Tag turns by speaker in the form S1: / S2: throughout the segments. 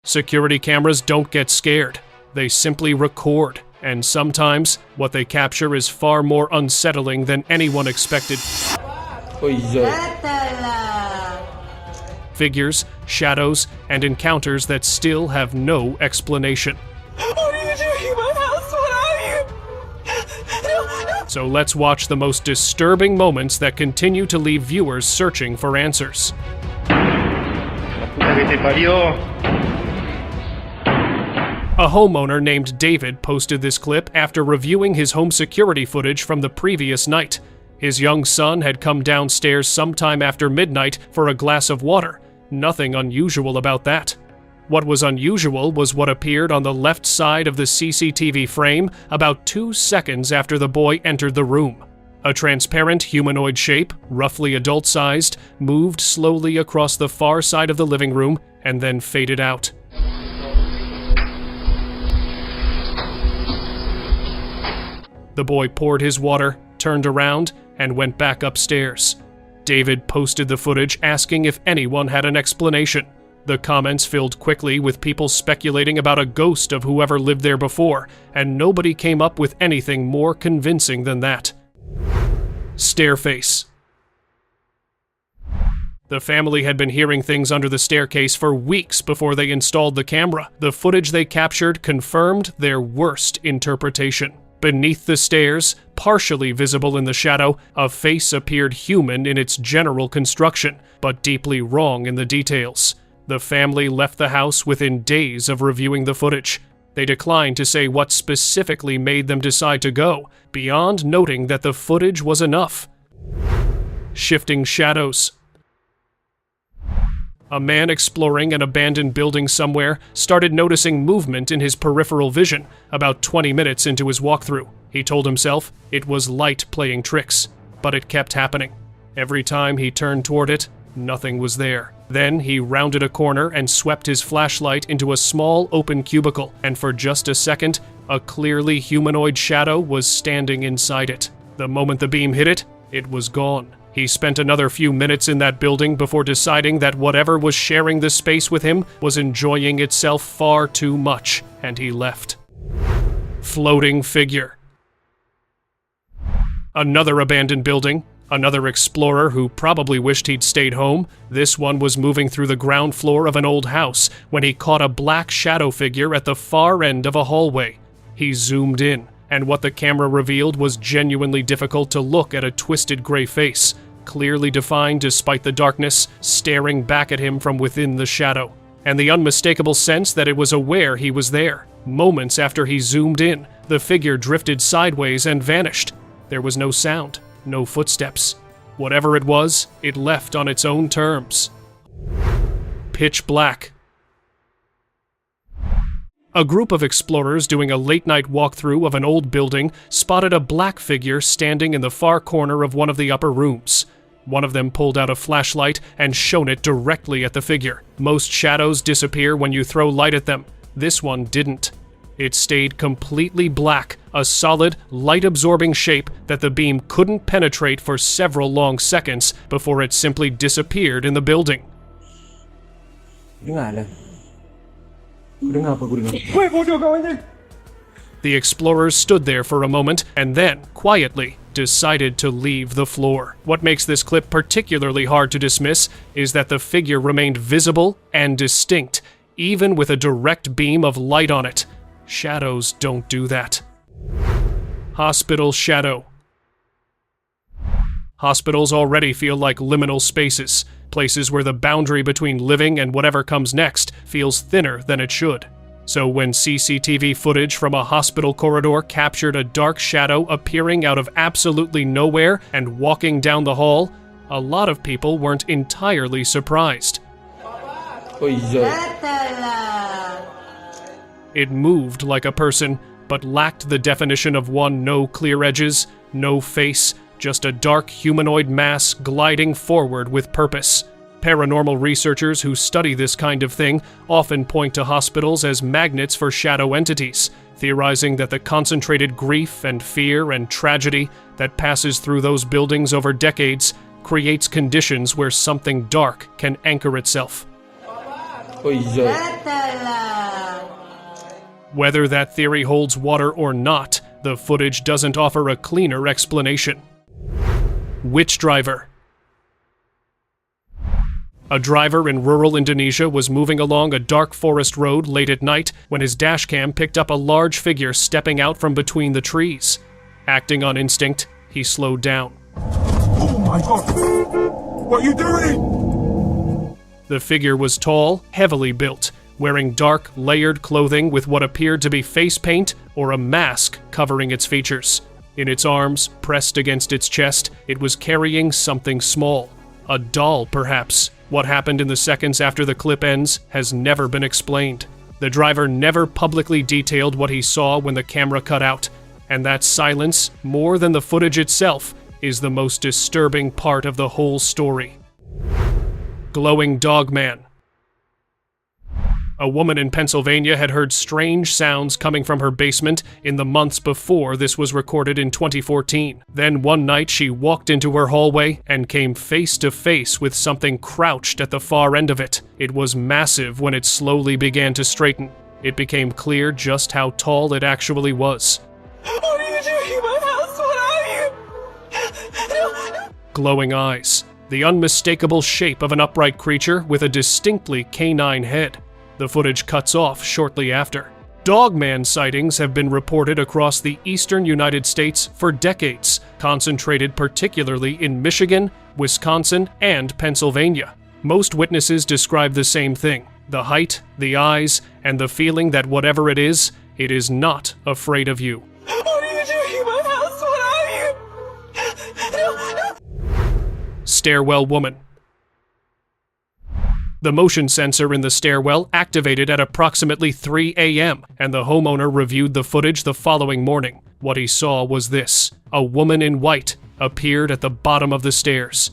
S1: Security cameras don't get scared. They simply record, and sometimes what they capture is far more unsettling than anyone expected. Figures, shadows, and encounters that still have no explanation.
S2: What are you doing in my house? What are you?
S1: So let's watch the most disturbing moments that continue to leave viewers searching for answers. A homeowner named David posted this clip after reviewing his home security footage from the previous night. His young son had come downstairs sometime after midnight for a glass of water. Nothing unusual about that. What was unusual was what appeared on the left side of the CCTV frame about 2 seconds after the boy entered the room. A transparent humanoid shape, roughly adult-sized, moved slowly across the far side of the living room and then faded out. The boy poured his water, turned around, and went back upstairs. David posted the footage asking if anyone had an explanation. The comments filled quickly with people speculating about a ghost of whoever lived there before, and nobody came up with anything more convincing than that. Stairface. The family had been hearing things under the staircase for weeks before they installed the camera. The footage they captured confirmed their worst interpretation. Beneath the stairs, partially visible in the shadow, a face appeared human in its general construction, but deeply wrong in the details. The family left the house within days of reviewing the footage. They declined to say what specifically made them decide to go, beyond noting that the footage was enough. Shifting shadows. A man exploring an abandoned building somewhere started noticing movement in his peripheral vision about 20 minutes into his walkthrough. He told himself it was light playing tricks, but it kept happening. Every time he turned toward it, nothing was there. Then he rounded a corner and swept his flashlight into a small open cubicle, and for just a second, a clearly humanoid shadow was standing inside it. The moment the beam hit it, it was gone. He spent another few minutes in that building before deciding that whatever was sharing the space with him was enjoying itself far too much, and he left. Floating figure. Another abandoned building. Another explorer who probably wished he'd stayed home. This one was moving through the ground floor of an old house when he caught a black shadow figure at the far end of a hallway. He zoomed in, and what the camera revealed was genuinely difficult to look at. A twisted gray face, clearly defined despite the darkness, staring back at him from within the shadow, and the unmistakable sense that it was aware he was there. Moments after he zoomed in, the figure drifted sideways and vanished. There was no sound, no footsteps. Whatever it was, it left on its own terms. Pitch black. A group of explorers doing a late-night walkthrough of an old building spotted a black figure standing in the far corner of one of the upper rooms. One of them pulled out a flashlight and shone it directly at the figure. Most shadows disappear when you throw light at them. This one didn't. It stayed completely black, a solid, light-absorbing shape that the beam couldn't penetrate for several long seconds before it simply disappeared in the building. The explorers stood there for a moment and then, quietly, decided to leave the floor. What makes this clip particularly hard to dismiss is that the figure remained visible and distinct, even with a direct beam of light on it. Shadows don't do that. Hospital shadow. Hospitals already feel like liminal spaces, places where the boundary between living and whatever comes next feels thinner than it should. So when CCTV footage from a hospital corridor captured a dark shadow appearing out of absolutely nowhere and walking down the hall, a lot of people weren't entirely surprised. It moved like a person, but lacked the definition of one. No clear edges, no face, just a dark humanoid mass gliding forward with purpose. Paranormal researchers who study this kind of thing often point to hospitals as magnets for shadow entities, theorizing that the concentrated grief and fear and tragedy that passes through those buildings over decades creates conditions where something dark can anchor itself.
S3: Ôi giời.
S1: Whether that theory holds water or not, the footage doesn't offer a cleaner explanation. Witch driver. A driver in rural Indonesia was moving along a dark forest road late at night when his dashcam picked up a large figure stepping out from between the trees. Acting on instinct, he slowed down.
S4: Oh my god! What are you doing?
S1: The figure was tall, heavily built, wearing dark, layered clothing with what appeared to be face paint or a mask covering its features. In its arms, pressed against its chest, it was carrying something small. A doll, perhaps. What happened in the seconds after the clip ends has never been explained. The driver never publicly detailed what he saw when the camera cut out, and that silence, more than the footage itself, is the most disturbing part of the whole story. Glowing dog man. A woman in Pennsylvania had heard strange sounds coming from her basement in the months before this was recorded in 2014. Then one night she walked into her hallway and came face to face with something crouched at the far end of it. It was massive when it slowly began to straighten. It became clear just how tall it actually was.
S2: What are you doing in my house? What are you? No.
S1: Glowing eyes. The unmistakable shape of an upright creature with a distinctly canine head. The footage cuts off shortly after. Dogman sightings have been reported across the eastern United States for decades, concentrated particularly in Michigan, Wisconsin, and Pennsylvania. Most witnesses describe the same thing: the height, the eyes, and the feeling that whatever it is not afraid of you.
S2: What are you doing in my house? What are you? No.
S1: Stairwell woman. The motion sensor in the stairwell activated at approximately 3 a.m., and the homeowner reviewed the footage the following morning. What he saw was this: a woman in white appeared at the bottom of the stairs.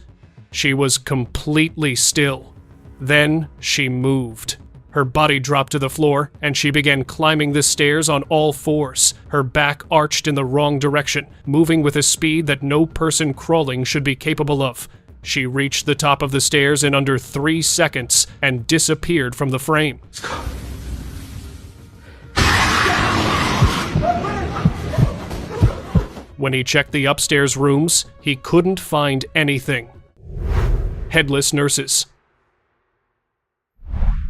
S1: She was completely still. Then she moved. Her body dropped to the floor, and she began climbing the stairs on all fours, her back arched in the wrong direction, moving with a speed that no person crawling should be capable of. She reached the top of the stairs in under 3 seconds and disappeared from the frame. When he checked the upstairs rooms, he couldn't find anything. Headless nurses.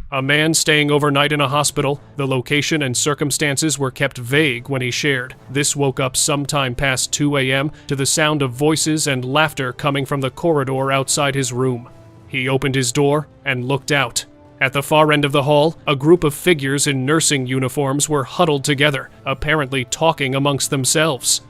S1: A man staying overnight in a hospital, the location and circumstances were kept vague when he shared. This woke up sometime past 2 a.m. to the sound of voices and laughter coming from the corridor outside his room. He opened his door and looked out. At the far end of the hall, a group of figures in nursing uniforms were huddled together, apparently talking amongst themselves.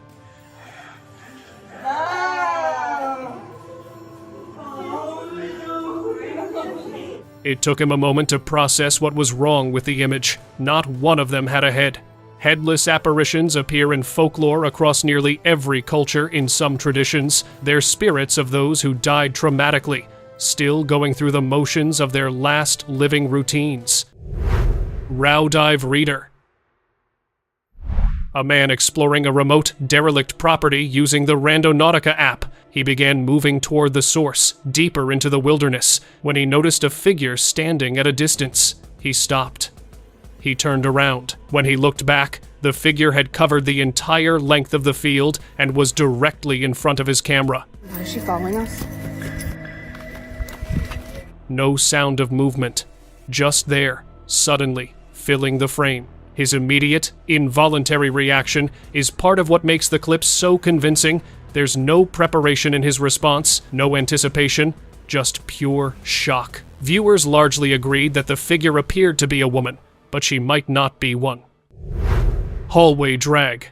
S1: It took him a moment to process what was wrong with the image. Not one of them had a head. Headless apparitions appear in folklore across nearly every culture in some traditions. They're spirits of those who died traumatically, still going through the motions of their last living routines. Rowdive reader. A man exploring a remote, derelict property using the Randonautica app. He began moving toward the source, deeper into the wilderness, when he noticed a figure standing at a distance. He stopped. He turned around. When he looked back, the figure had covered the entire length of the field and was directly in front of his camera.
S5: Is she following us?
S1: No sound of movement. Just there, suddenly, filling the frame. His immediate, involuntary reaction is part of what makes the clip so convincing. There's no preparation in his response, no anticipation, just pure shock. Viewers largely agreed that the figure appeared to be a woman, but she might not be one. Hallway drag.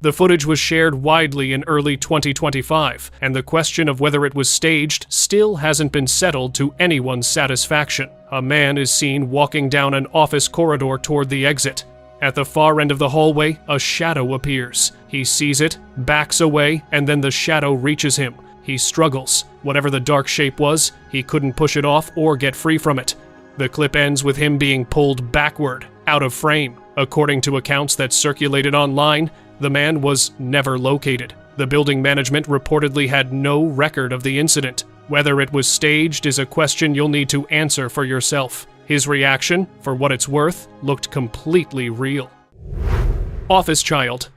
S1: The footage was shared widely in early 2025, and the question of whether it was staged still hasn't been settled to anyone's satisfaction. A man is seen walking down an office corridor toward the exit. At the far end of the hallway, a shadow appears. He sees it, backs away, and then the shadow reaches him. He struggles. Whatever the dark shape was, he couldn't push it off or get free from it. The clip ends with him being pulled backward, out of frame. According to accounts that circulated online, the man was never located. The building management reportedly had no record of the incident. Whether it was staged is a question you'll need to answer for yourself. His reaction, for what it's worth, looked completely real. Office child.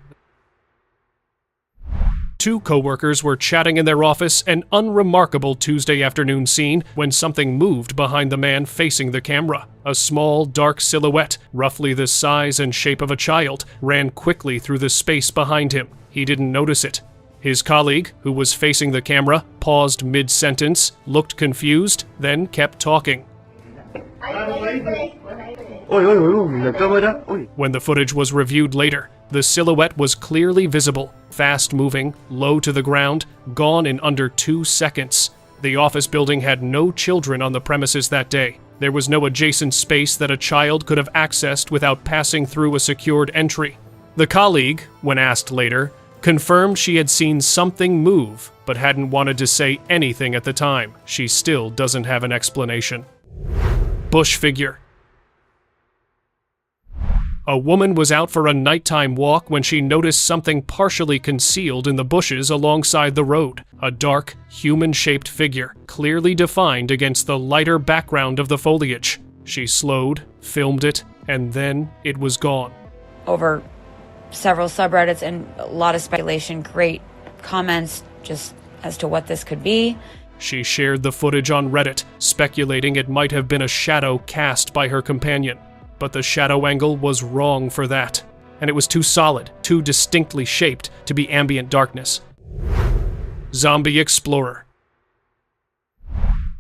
S1: Two co-workers were chatting in their office an unremarkable Tuesday afternoon scene when something moved behind the man facing the camera. A small, dark silhouette, roughly the size and shape of a child, ran quickly through the space behind him. He didn't notice it. His colleague, who was facing the camera, paused mid-sentence, looked confused, then kept talking. When the footage was reviewed later, the silhouette was clearly visible, fast-moving, low to the ground, gone in under 2 seconds. The office building had no children on the premises that day. There was no adjacent space that a child could have accessed without passing through a secured entry. The colleague, when asked later, confirmed she had seen something move, but hadn't wanted to say anything at the time. She still doesn't have an explanation. Bush figure. A woman was out for a nighttime walk when she noticed something partially concealed in the bushes alongside the road. A dark, human-shaped figure, clearly defined against the lighter background of the foliage. She slowed, filmed it, and then it was gone.
S3: Over several subreddits and a lot of speculation, great comments just as to what this could be.
S1: She shared the footage on Reddit, speculating it might have been a shadow cast by her companion. But the shadow angle was wrong for that, and it was too solid, too distinctly shaped to be ambient darkness. Zombie explorer.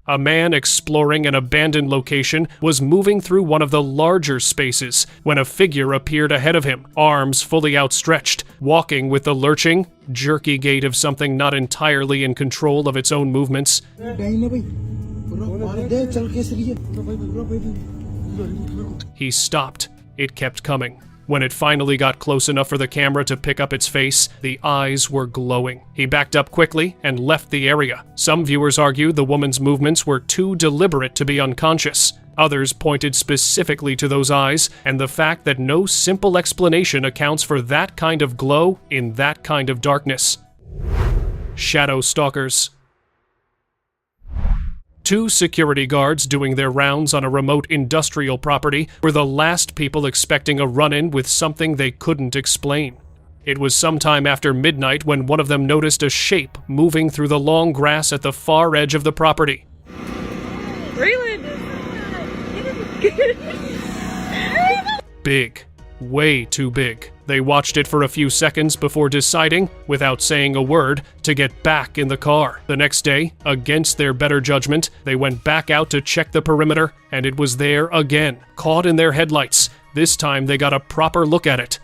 S1: A man exploring an abandoned location was moving through one of the larger spaces when a figure appeared ahead of him, arms fully outstretched, walking with the lurching, jerky gait of something not entirely in control of its own movements. He stopped. It kept coming. When it finally got close enough for the camera to pick up its face, the eyes were glowing. He backed up quickly and left the area. Some viewers argued the woman's movements were too deliberate to be unconscious. Others pointed specifically to those eyes and the fact that no simple explanation accounts for that kind of glow in that kind of darkness. Shadow stalkers. Two security guards doing their rounds on a remote industrial property were the last people expecting a run-in with something they couldn't explain. It was sometime after midnight when one of them noticed a shape moving through the long grass at the far edge of the property. Big. Way too big. They watched it for a few seconds before deciding, without saying a word, to get back in the car. The next day, against their better judgment, they went back out to check the perimeter, and it was there again, caught in their headlights. This time they got a proper look at it.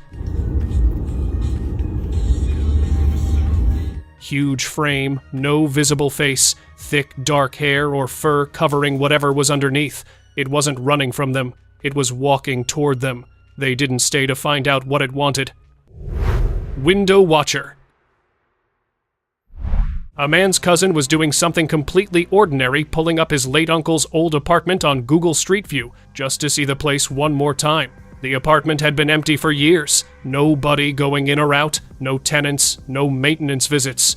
S1: Huge frame, no visible face, thick dark hair or fur covering whatever was underneath. It wasn't running from them. It was walking toward them. They didn't stay to find out what it wanted. Window watcher. A man's cousin was doing something completely ordinary, pulling up his late uncle's old apartment on Google Street View, just to see the place one more time. The apartment had been empty for years. Nobody going in or out, no tenants, no maintenance visits.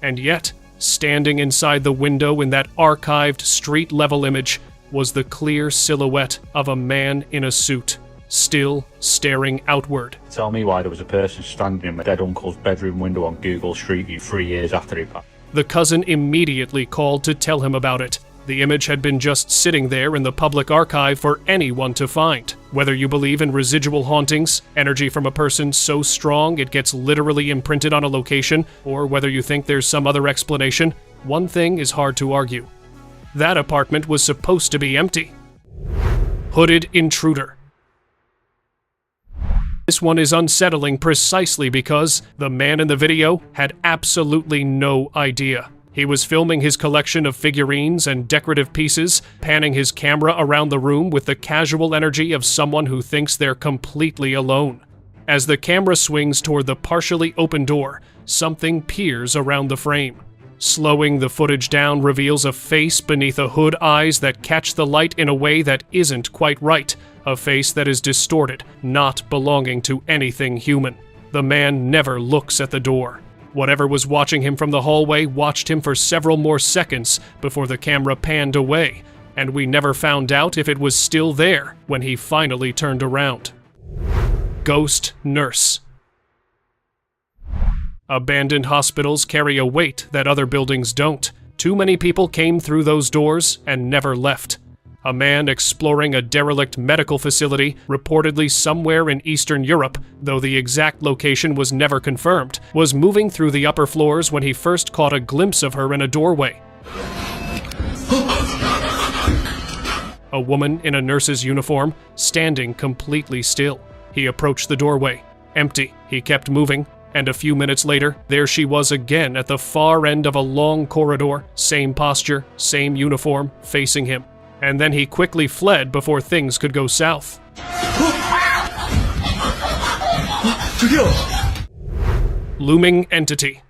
S1: And yet, standing inside the window in that archived street-level image was the clear silhouette of a man in a suit, still staring outward.
S5: Tell me why there was a person standing in my dead uncle's bedroom window on Google Street View 3 years after he passed.
S1: The cousin immediately called to tell him about it. The image had been just sitting there in the public archive for anyone to find. Whether you believe in residual hauntings, energy from a person so strong it gets literally imprinted on a location, or whether you think there's some other explanation, one thing is hard to argue. That apartment was supposed to be empty. Hooded intruder. This one is unsettling precisely because the man in the video had absolutely no idea. He was filming his collection of figurines and decorative pieces, panning his camera around the room with the casual energy of someone who thinks they're completely alone. As the camera swings toward the partially open door, something peers around the frame. Slowing the footage down reveals a face beneath a hood, eyes that catch the light in a way that isn't quite right, a face that is distorted, not belonging to anything human. The man never looks at the door. Whatever was watching him from the hallway watched him for several more seconds before the camera panned away, and we never found out if it was still there when he finally turned around. Ghost nurse. Abandoned hospitals carry a weight that other buildings don't. Too many people came through those doors and never left. A man exploring a derelict medical facility, reportedly somewhere in Eastern Europe, though the exact location was never confirmed, was moving through the upper floors when he first caught a glimpse of her in a doorway. A woman in a nurse's uniform, standing completely still. He approached the doorway. Empty. He kept moving, and a few minutes later, there she was again at the far end of a long corridor, same posture, same uniform, facing him. And then he quickly fled before things could go south. Looming entity.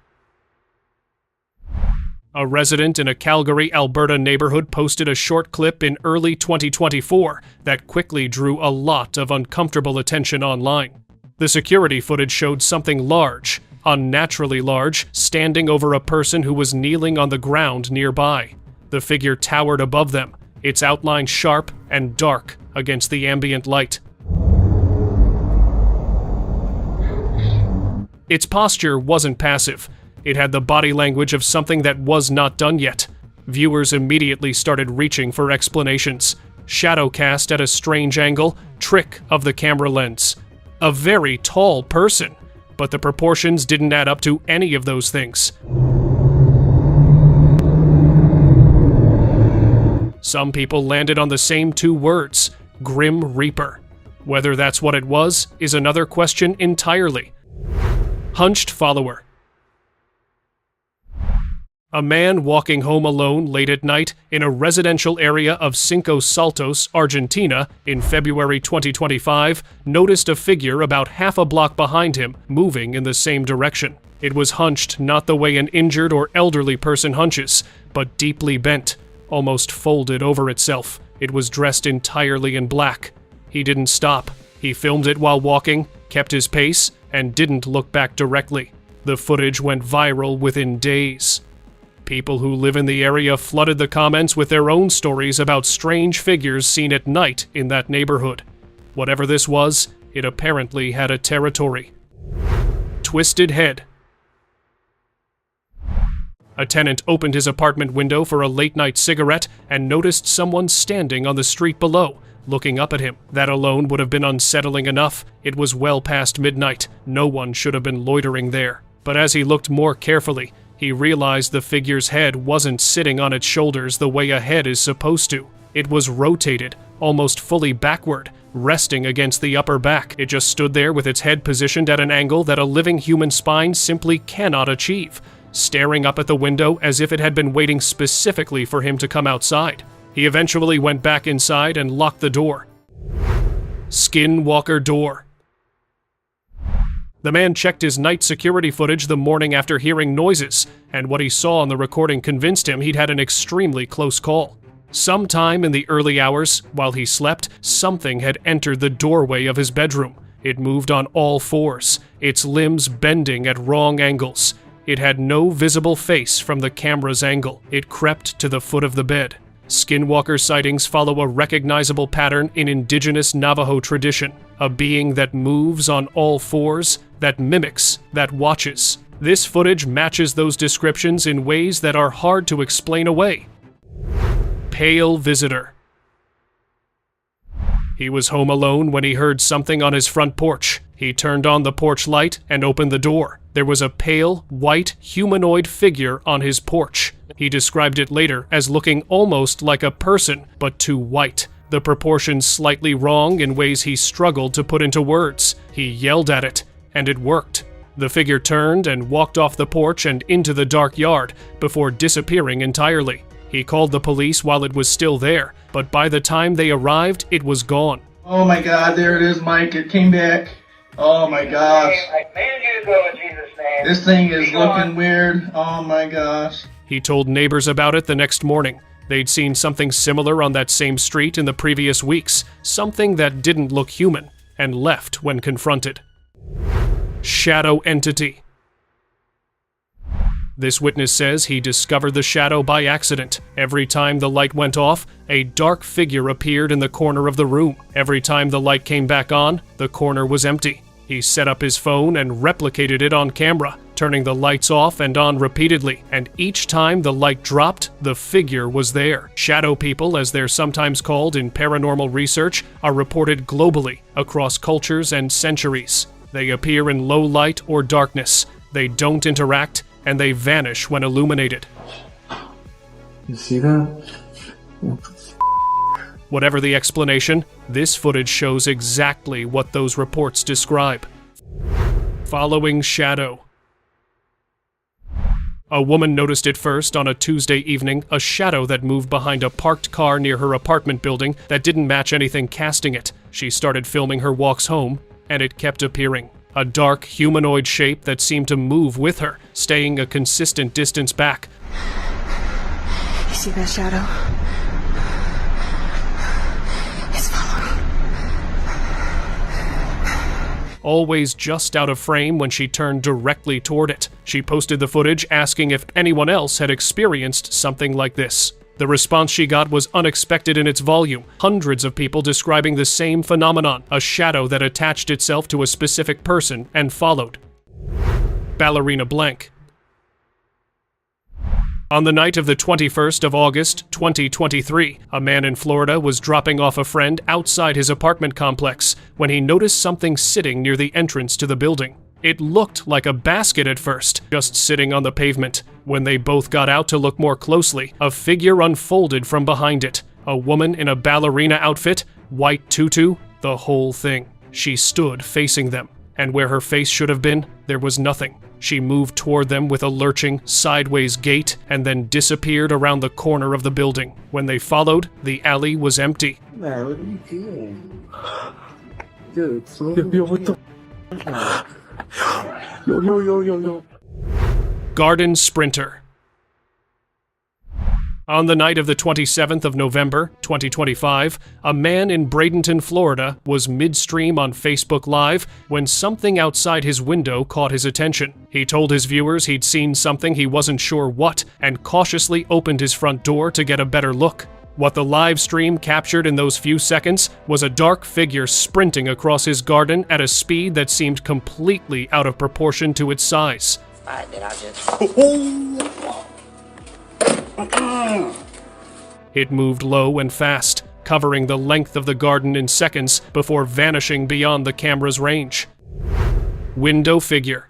S1: A resident in a Calgary, Alberta neighborhood posted a short clip in early 2024 that quickly drew a lot of uncomfortable attention online. The security footage showed something large, unnaturally large, standing over a person who was kneeling on the ground nearby. The figure towered above them, its outline sharp and dark against the ambient light. Its posture wasn't passive. It had the body language of something that was not done yet. Viewers immediately started reaching for explanations. Shadow cast at a strange angle, trick of the camera lens. A very tall person, but the proportions didn't add up to any of those things. Some people landed on the same two words, Grim Reaper. Whether that's what it was is another question entirely. Hunched follower. A man walking home alone late at night in a residential area of Cinco Saltos, Argentina, in February 2025, noticed a figure about half a block behind him moving in the same direction. It was hunched not the way an injured or elderly person hunches, but deeply bent, almost folded over itself. It was dressed entirely in black. He didn't stop. He filmed it while walking, kept his pace, and didn't look back directly. The footage went viral within days. People who live in the area flooded the comments with their own stories about strange figures seen at night in that neighborhood. Whatever this was, it apparently had a territory. Twisted head. A tenant opened his apartment window for a late-night cigarette and noticed someone standing on the street below, looking up at him. That alone would have been unsettling enough. It was well past midnight. No one should have been loitering there. But as he looked more carefully, he realized the figure's head wasn't sitting on its shoulders the way a head is supposed to. It was rotated, almost fully backward, resting against the upper back. It just stood there with its head positioned at an angle that a living human spine simply cannot achieve, staring up at the window as if it had been waiting specifically for him to come outside. He eventually went back inside and locked the door. Skinwalker door. The man checked his night security footage the morning after hearing noises, and what he saw on the recording convinced him he'd had an extremely close call. Sometime in the early hours, while he slept, something had entered the doorway of his bedroom. It moved on all fours, its limbs bending at wrong angles. It had no visible face from the camera's angle. It crept to the foot of the bed. Skinwalker sightings follow a recognizable pattern in indigenous Navajo tradition, a being that moves on all fours, that mimics, that watches. This footage matches those descriptions in ways that are hard to explain away. Pale visitor. He was home alone when he heard something on his front porch. He turned on the porch light and opened the door. There was a pale, white, humanoid figure on his porch. He described it later as looking almost like a person, but too white. The proportions slightly wrong in ways he struggled to put into words. He yelled at it, and it worked. The figure turned and walked off the porch and into the dark yard before disappearing entirely. He called the police while it was still there, but by the time they arrived, it was gone.
S6: Oh my God, there it is, Mike. It came back. Oh my gosh.
S7: I command you to go in Jesus' name.
S6: This thing is looking weird. Oh my gosh.
S1: He told neighbors about it the next morning. They'd seen something similar on that same street in the previous weeks, something that didn't look human, and left when confronted. Shadow entity. This witness says he discovered the shadow by accident. Every time the light went off, a dark figure appeared in the corner of the room. Every time the light came back on, the corner was empty. He set up his phone and replicated it on camera, turning the lights off and on repeatedly, and each time the light dropped, the figure was there. Shadow people, as they're sometimes called in paranormal research, are reported globally, across cultures and centuries. They appear in low light or darkness. They don't interact, and they vanish when illuminated.
S8: You see that?
S1: Whatever the explanation, this footage shows exactly what those reports describe. Following shadow. A woman noticed it first on a Tuesday evening, a shadow that moved behind a parked car near her apartment building that didn't match anything casting it. She started filming her walks home, and it kept appearing. A dark, humanoid shape that seemed to move with her, staying a consistent distance back.
S2: You see that shadow? It's following.
S1: Always just out of frame when she turned directly toward it. She posted the footage asking if anyone else had experienced something like this. The response she got was unexpected in its volume. Hundreds of people describing the same phenomenon, a shadow that attached itself to a specific person and followed. Ballerina blank. On the night of the 21st of August, 2023, a man in Florida was dropping off a friend outside his apartment complex when he noticed something sitting near the entrance to the building. It looked like a basket at first, just sitting on the pavement. When they both got out to look more closely, a figure unfolded from behind it. A woman in a ballerina outfit, white tutu, the whole thing. She stood facing them, and where her face should have been, there was nothing. She moved toward them with a lurching, sideways gait and then disappeared around the corner of the building. When they followed, the alley was empty.
S8: Man, what are you doing? Dude, yo, what the? Yo.
S1: Garden sprinter. On the night of the 27th of November, 2025, a man in Bradenton, Florida, was midstream on Facebook Live when something outside his window caught his attention. He told his viewers he'd seen something he wasn't sure what, and cautiously opened his front door to get a better look. What the live stream captured in those few seconds was a dark figure sprinting across his garden at a speed that seemed completely out of proportion to its size. It moved low and fast, covering the length of the garden in seconds before vanishing beyond the camera's range. Window figure.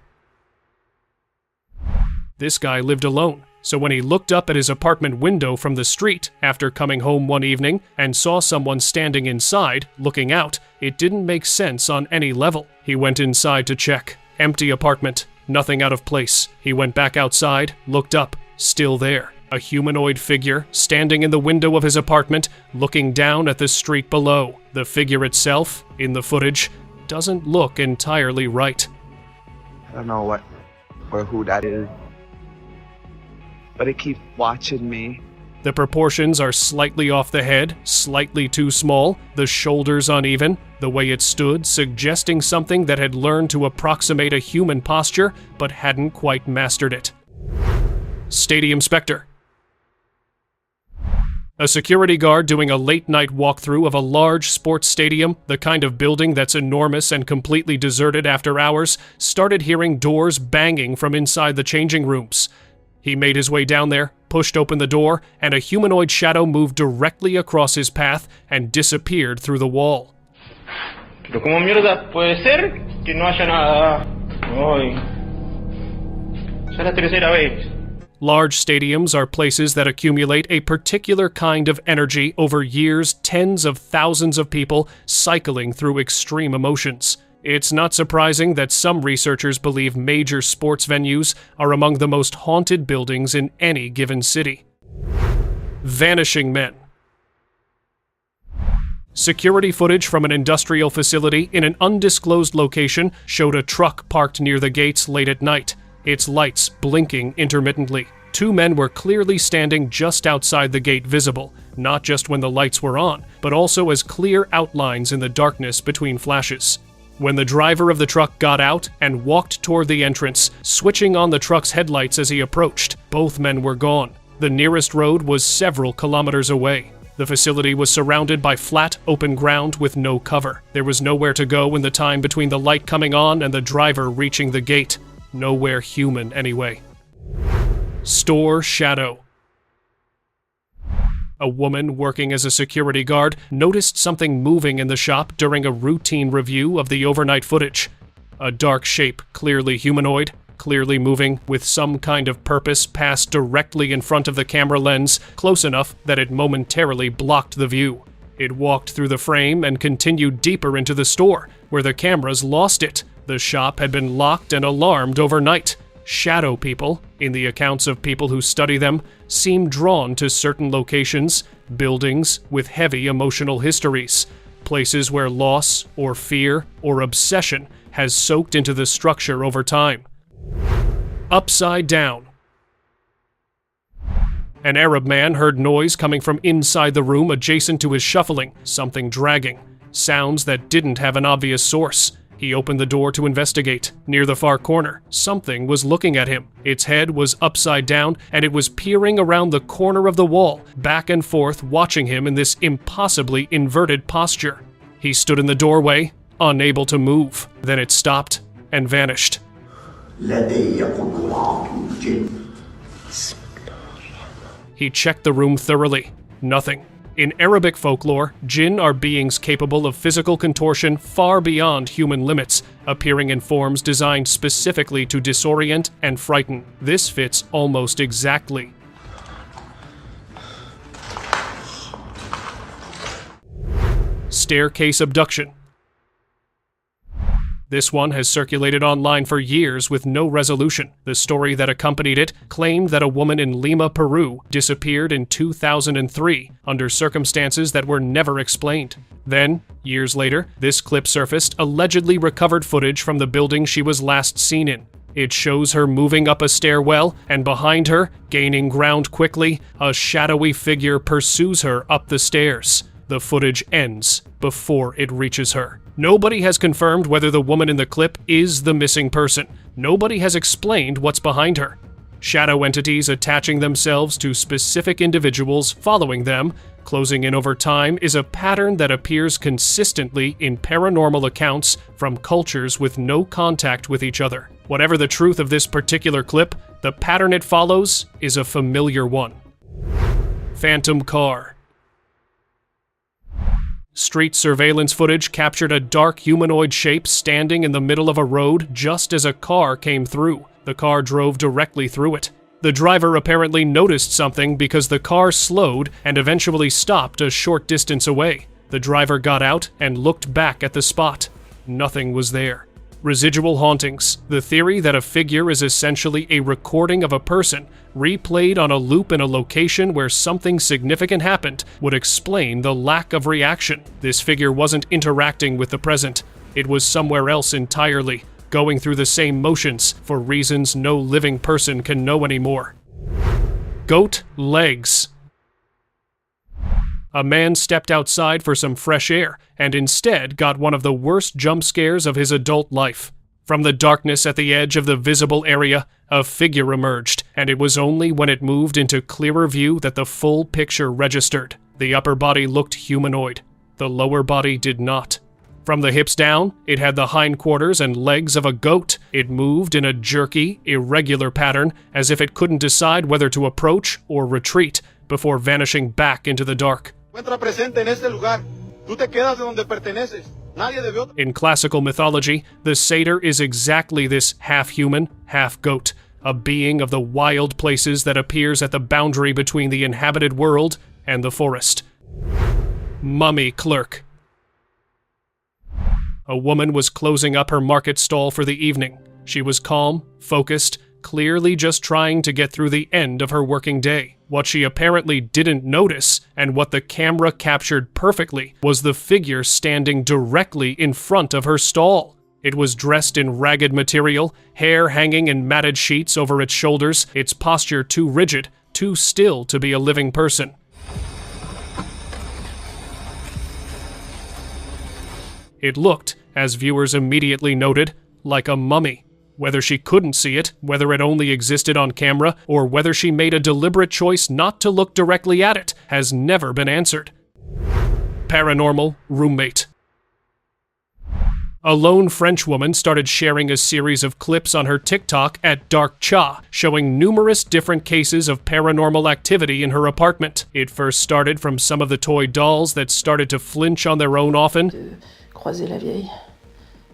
S1: This guy lived alone, so when he looked up at his apartment window from the street after coming home one evening and saw someone standing inside, looking out, it didn't make sense on any level. He went inside to check. Empty apartment, nothing out of place. He went back outside, looked up, still there. A humanoid figure standing in the window of his apartment, looking down at the street below. The figure itself, in the footage, doesn't look entirely right.
S9: I don't know what or who that is, but it keeps watching me.
S1: The proportions are slightly off the head, slightly too small, the shoulders uneven, the way it stood suggesting something that had learned to approximate a human posture but hadn't quite mastered it. Stadium Spectre. A security guard doing a late-night walkthrough of a large sports stadium, the kind of building that's enormous and completely deserted after hours, started hearing doors banging from inside the changing rooms. He made his way down there, pushed open the door, and a humanoid shadow moved directly across his path and disappeared through the wall.
S7: Pero como mierda puede ser que no haya nada hoy. Ya la tercera vez.
S1: Large stadiums are places that accumulate a particular kind of energy over years, tens of thousands of people cycling through extreme emotions. It's not surprising that some researchers believe major sports venues are among the most haunted buildings in any given city. Vanishing men. Security footage from an industrial facility in an undisclosed location showed a truck parked near the gates late at night, its lights blinking intermittently. Two men were clearly standing just outside the gate visible, not just when the lights were on, but also as clear outlines in the darkness between flashes. when the driver of the truck got out and walked toward the entrance, switching on the truck's headlights as he approached. Both men were gone. The nearest road was several kilometers away. The facility was surrounded by flat, open ground with no cover. There was nowhere to go in the time between the light coming on and the driver reaching the gate. Nowhere human, anyway. Store shadow. A woman working as a security guard noticed something moving in the shop during a routine review of the overnight footage. A dark shape, clearly humanoid, clearly moving with some kind of purpose, passed directly in front of the camera lens, close enough that it momentarily blocked the view. It walked through the frame and continued deeper into the store, where the cameras lost it. The shop had been locked and alarmed overnight. Shadow people, in the accounts of people who study them, seem drawn to certain locations, buildings with heavy emotional histories, places where loss or fear or obsession has soaked into the structure over time. Upside down. An Arab man heard noise coming from inside the room adjacent to his shuffling, something dragging, sounds that didn't have an obvious source. He opened the door to investigate. Near the far corner, something was looking at him. Its head was upside down, and it was peering around the corner of the wall, back and forth, watching him in this impossibly inverted posture. He stood in the doorway, unable to move. Then it stopped and vanished. He checked the room thoroughly. Nothing. In Arabic folklore, jinn are beings capable of physical contortion far beyond human limits, appearing in forms designed specifically to disorient and frighten. This fits almost exactly. Staircase abduction. This one has circulated online for years with no resolution. The story that accompanied it claimed that a woman in Lima, Peru, disappeared in 2003 under circumstances that were never explained. Then, years later, this clip surfaced, allegedly recovered footage from the building she was last seen in. It shows her moving up a stairwell, and behind her, gaining ground quickly, a shadowy figure pursues her up the stairs. The footage ends before it reaches her. Nobody has confirmed whether the woman in the clip is the missing person. Nobody has explained what's behind her. Shadow entities attaching themselves to specific individuals following them, closing in over time, is a pattern that appears consistently in paranormal accounts from cultures with no contact with each other. Whatever the truth of this particular clip, the pattern it follows is a familiar one. Phantom car. Street surveillance footage captured a dark humanoid shape standing in the middle of a road just as a car came through. The car drove directly through it. The driver apparently noticed something because the car slowed and eventually stopped a short distance away. The driver got out and looked back at the spot. Nothing was there. Residual hauntings, the theory that a figure is essentially a recording of a person, replayed on a loop in a location where something significant happened, would explain the lack of reaction. This figure wasn't interacting with the present. It was somewhere else entirely, going through the same motions for reasons no living person can know anymore. Goat legs. A man stepped outside for some fresh air and instead got one of the worst jump scares of his adult life. From the darkness at the edge of the visible area, a figure emerged, and it was only when it moved into clearer view that the full picture registered. The upper body looked humanoid. The lower body did not. From the hips down, it had the hindquarters and legs of a goat. It moved in a jerky, irregular pattern, as if it couldn't decide whether to approach or retreat, before vanishing back into the dark. In classical mythology, the satyr is exactly this half-human, half-goat, a being of the wild places that appears at the boundary between the inhabited world and the forest. Mummy clerk. A woman was closing up her market stall for the evening. She was calm, focused, clearly just trying to get through the end of her working day. What she apparently didn't notice, and what the camera captured perfectly, was the figure standing directly in front of her stall. It was dressed in ragged material, hair hanging in matted sheets over its shoulders, its posture too rigid, too still to be a living person. It looked as viewers immediately noted, like a mummy. Whether she couldn't see it, whether it only existed on camera, or whether she made a deliberate choice not to look directly at it, has never been answered. Paranormal roommate. A lone French woman started sharing a series of clips on her TikTok at Dark Cha, showing numerous different cases of paranormal activity in her apartment. It first started from some of the toy dolls that started to flinch on their own often,
S2: Croiser la vieille.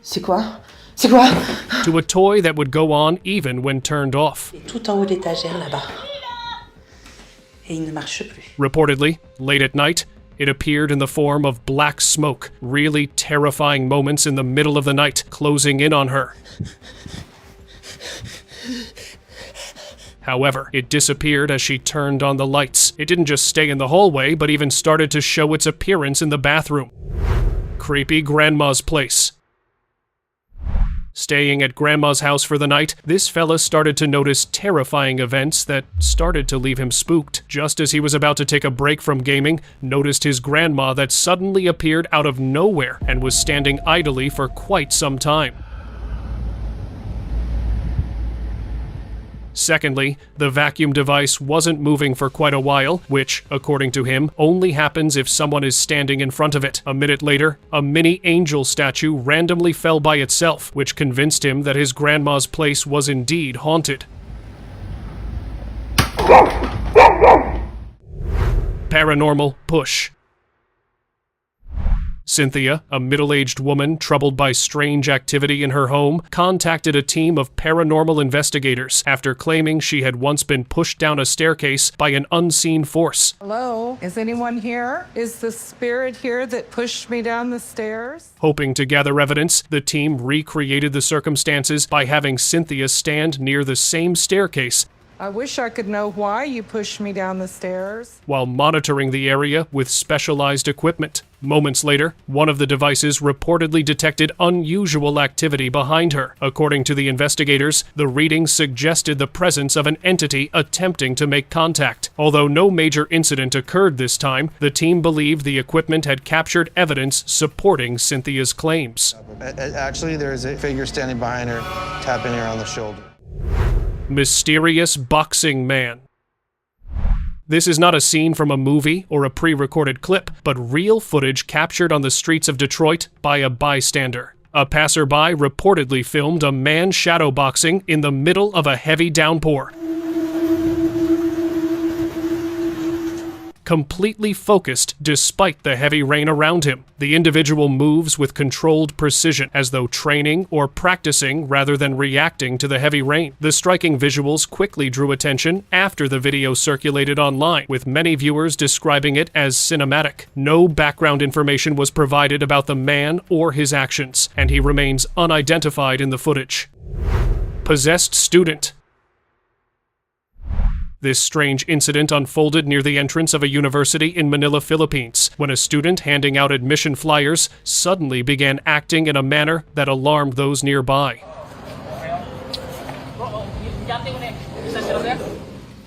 S2: C'est quoi? C'est quoi?
S1: to a toy that would go on even when turned off.
S2: Tout en haut de l'étagère là-bas. Et il ne marche plus.
S1: Reportedly, late at night, it appeared in the form of black smoke, really terrifying moments in the middle of the night, closing in on her. However, it disappeared as she turned on the lights. It didn't just stay in the hallway, but even started to show its appearance in the bathroom. Creepy grandma's place. Staying at grandma's house for the night, this fella started to notice terrifying events that started to leave him spooked. Just as he was about to take a break from gaming, noticed his grandma that suddenly appeared out of nowhere and was standing idly for quite some time. Secondly, the vacuum device wasn't moving for quite a while, which, according to him, only happens if someone is standing in front of it. A minute later, a mini angel statue randomly fell by itself, which convinced him that his grandma's place was indeed haunted. Paranormal push. Cynthia, a middle-aged woman troubled by strange activity in her home, contacted a team of paranormal investigators after claiming she had once been pushed down a staircase by an unseen force.
S10: Hello? Is anyone here? Is the spirit here that pushed me down the stairs?
S1: Hoping to gather evidence, the team recreated the circumstances by having Cynthia stand near the same staircase
S10: I wish I could know why you pushed me down the stairs.
S1: while monitoring the area with specialized equipment. Moments later, one of the devices reportedly detected unusual activity behind her. According to the investigators, the readings suggested the presence of an entity attempting to make contact. Although no major incident occurred this time, the team believed the equipment had captured evidence supporting Cynthia's claims.
S11: Actually, there's a figure standing behind her, tapping her on the shoulder.
S1: Mysterious boxing man. This is not a scene from a movie or a pre-recorded clip, but real footage captured on the streets of Detroit by a bystander. A passerby reportedly filmed a man shadowboxing in the middle of a heavy downpour. Completely focused despite the heavy rain around him. The individual moves with controlled precision, as though training or practicing rather than reacting to the heavy rain. The striking visuals quickly drew attention after the video circulated online, with many viewers describing it as cinematic. No background information was provided about the man or his actions, and he remains unidentified in the footage. Possessed student. This strange incident unfolded near the entrance of a university in Manila, Philippines, when a student handing out admission flyers suddenly began acting in a manner that alarmed those nearby.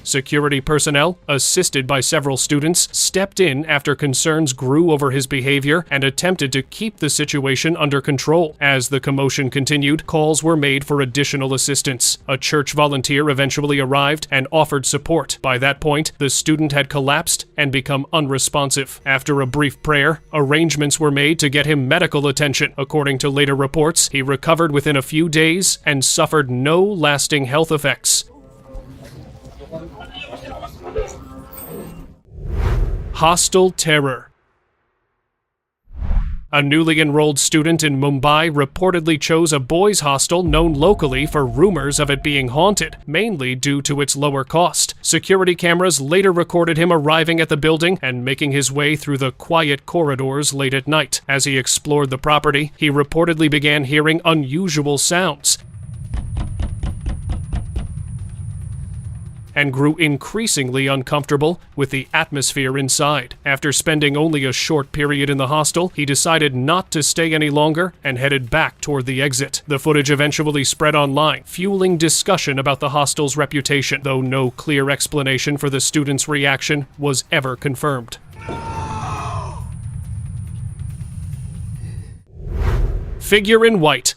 S1: Security personnel, assisted by several students, stepped in after concerns grew over his behavior and attempted to keep the situation under control. As the commotion continued, calls were made for additional assistance. A church volunteer eventually arrived and offered support. By that point, the student had collapsed and become unresponsive. After a brief prayer, arrangements were made to get him medical attention. According to later reports, he recovered within a few days and suffered no lasting health effects. Hostel terror. A newly enrolled student in Mumbai reportedly chose a boys' hostel known locally for rumors of it being haunted, mainly due to its lower cost. Security cameras later recorded him arriving at the building and making his way through the quiet corridors late at night. As he explored the property, he reportedly began hearing unusual sounds and grew increasingly uncomfortable with the atmosphere inside. After spending only a short period in the hostel, he decided not to stay any longer and headed back toward the exit. The footage eventually spread online, fueling discussion about the hostel's reputation, though no clear explanation for the student's reaction was ever confirmed. Figure in white.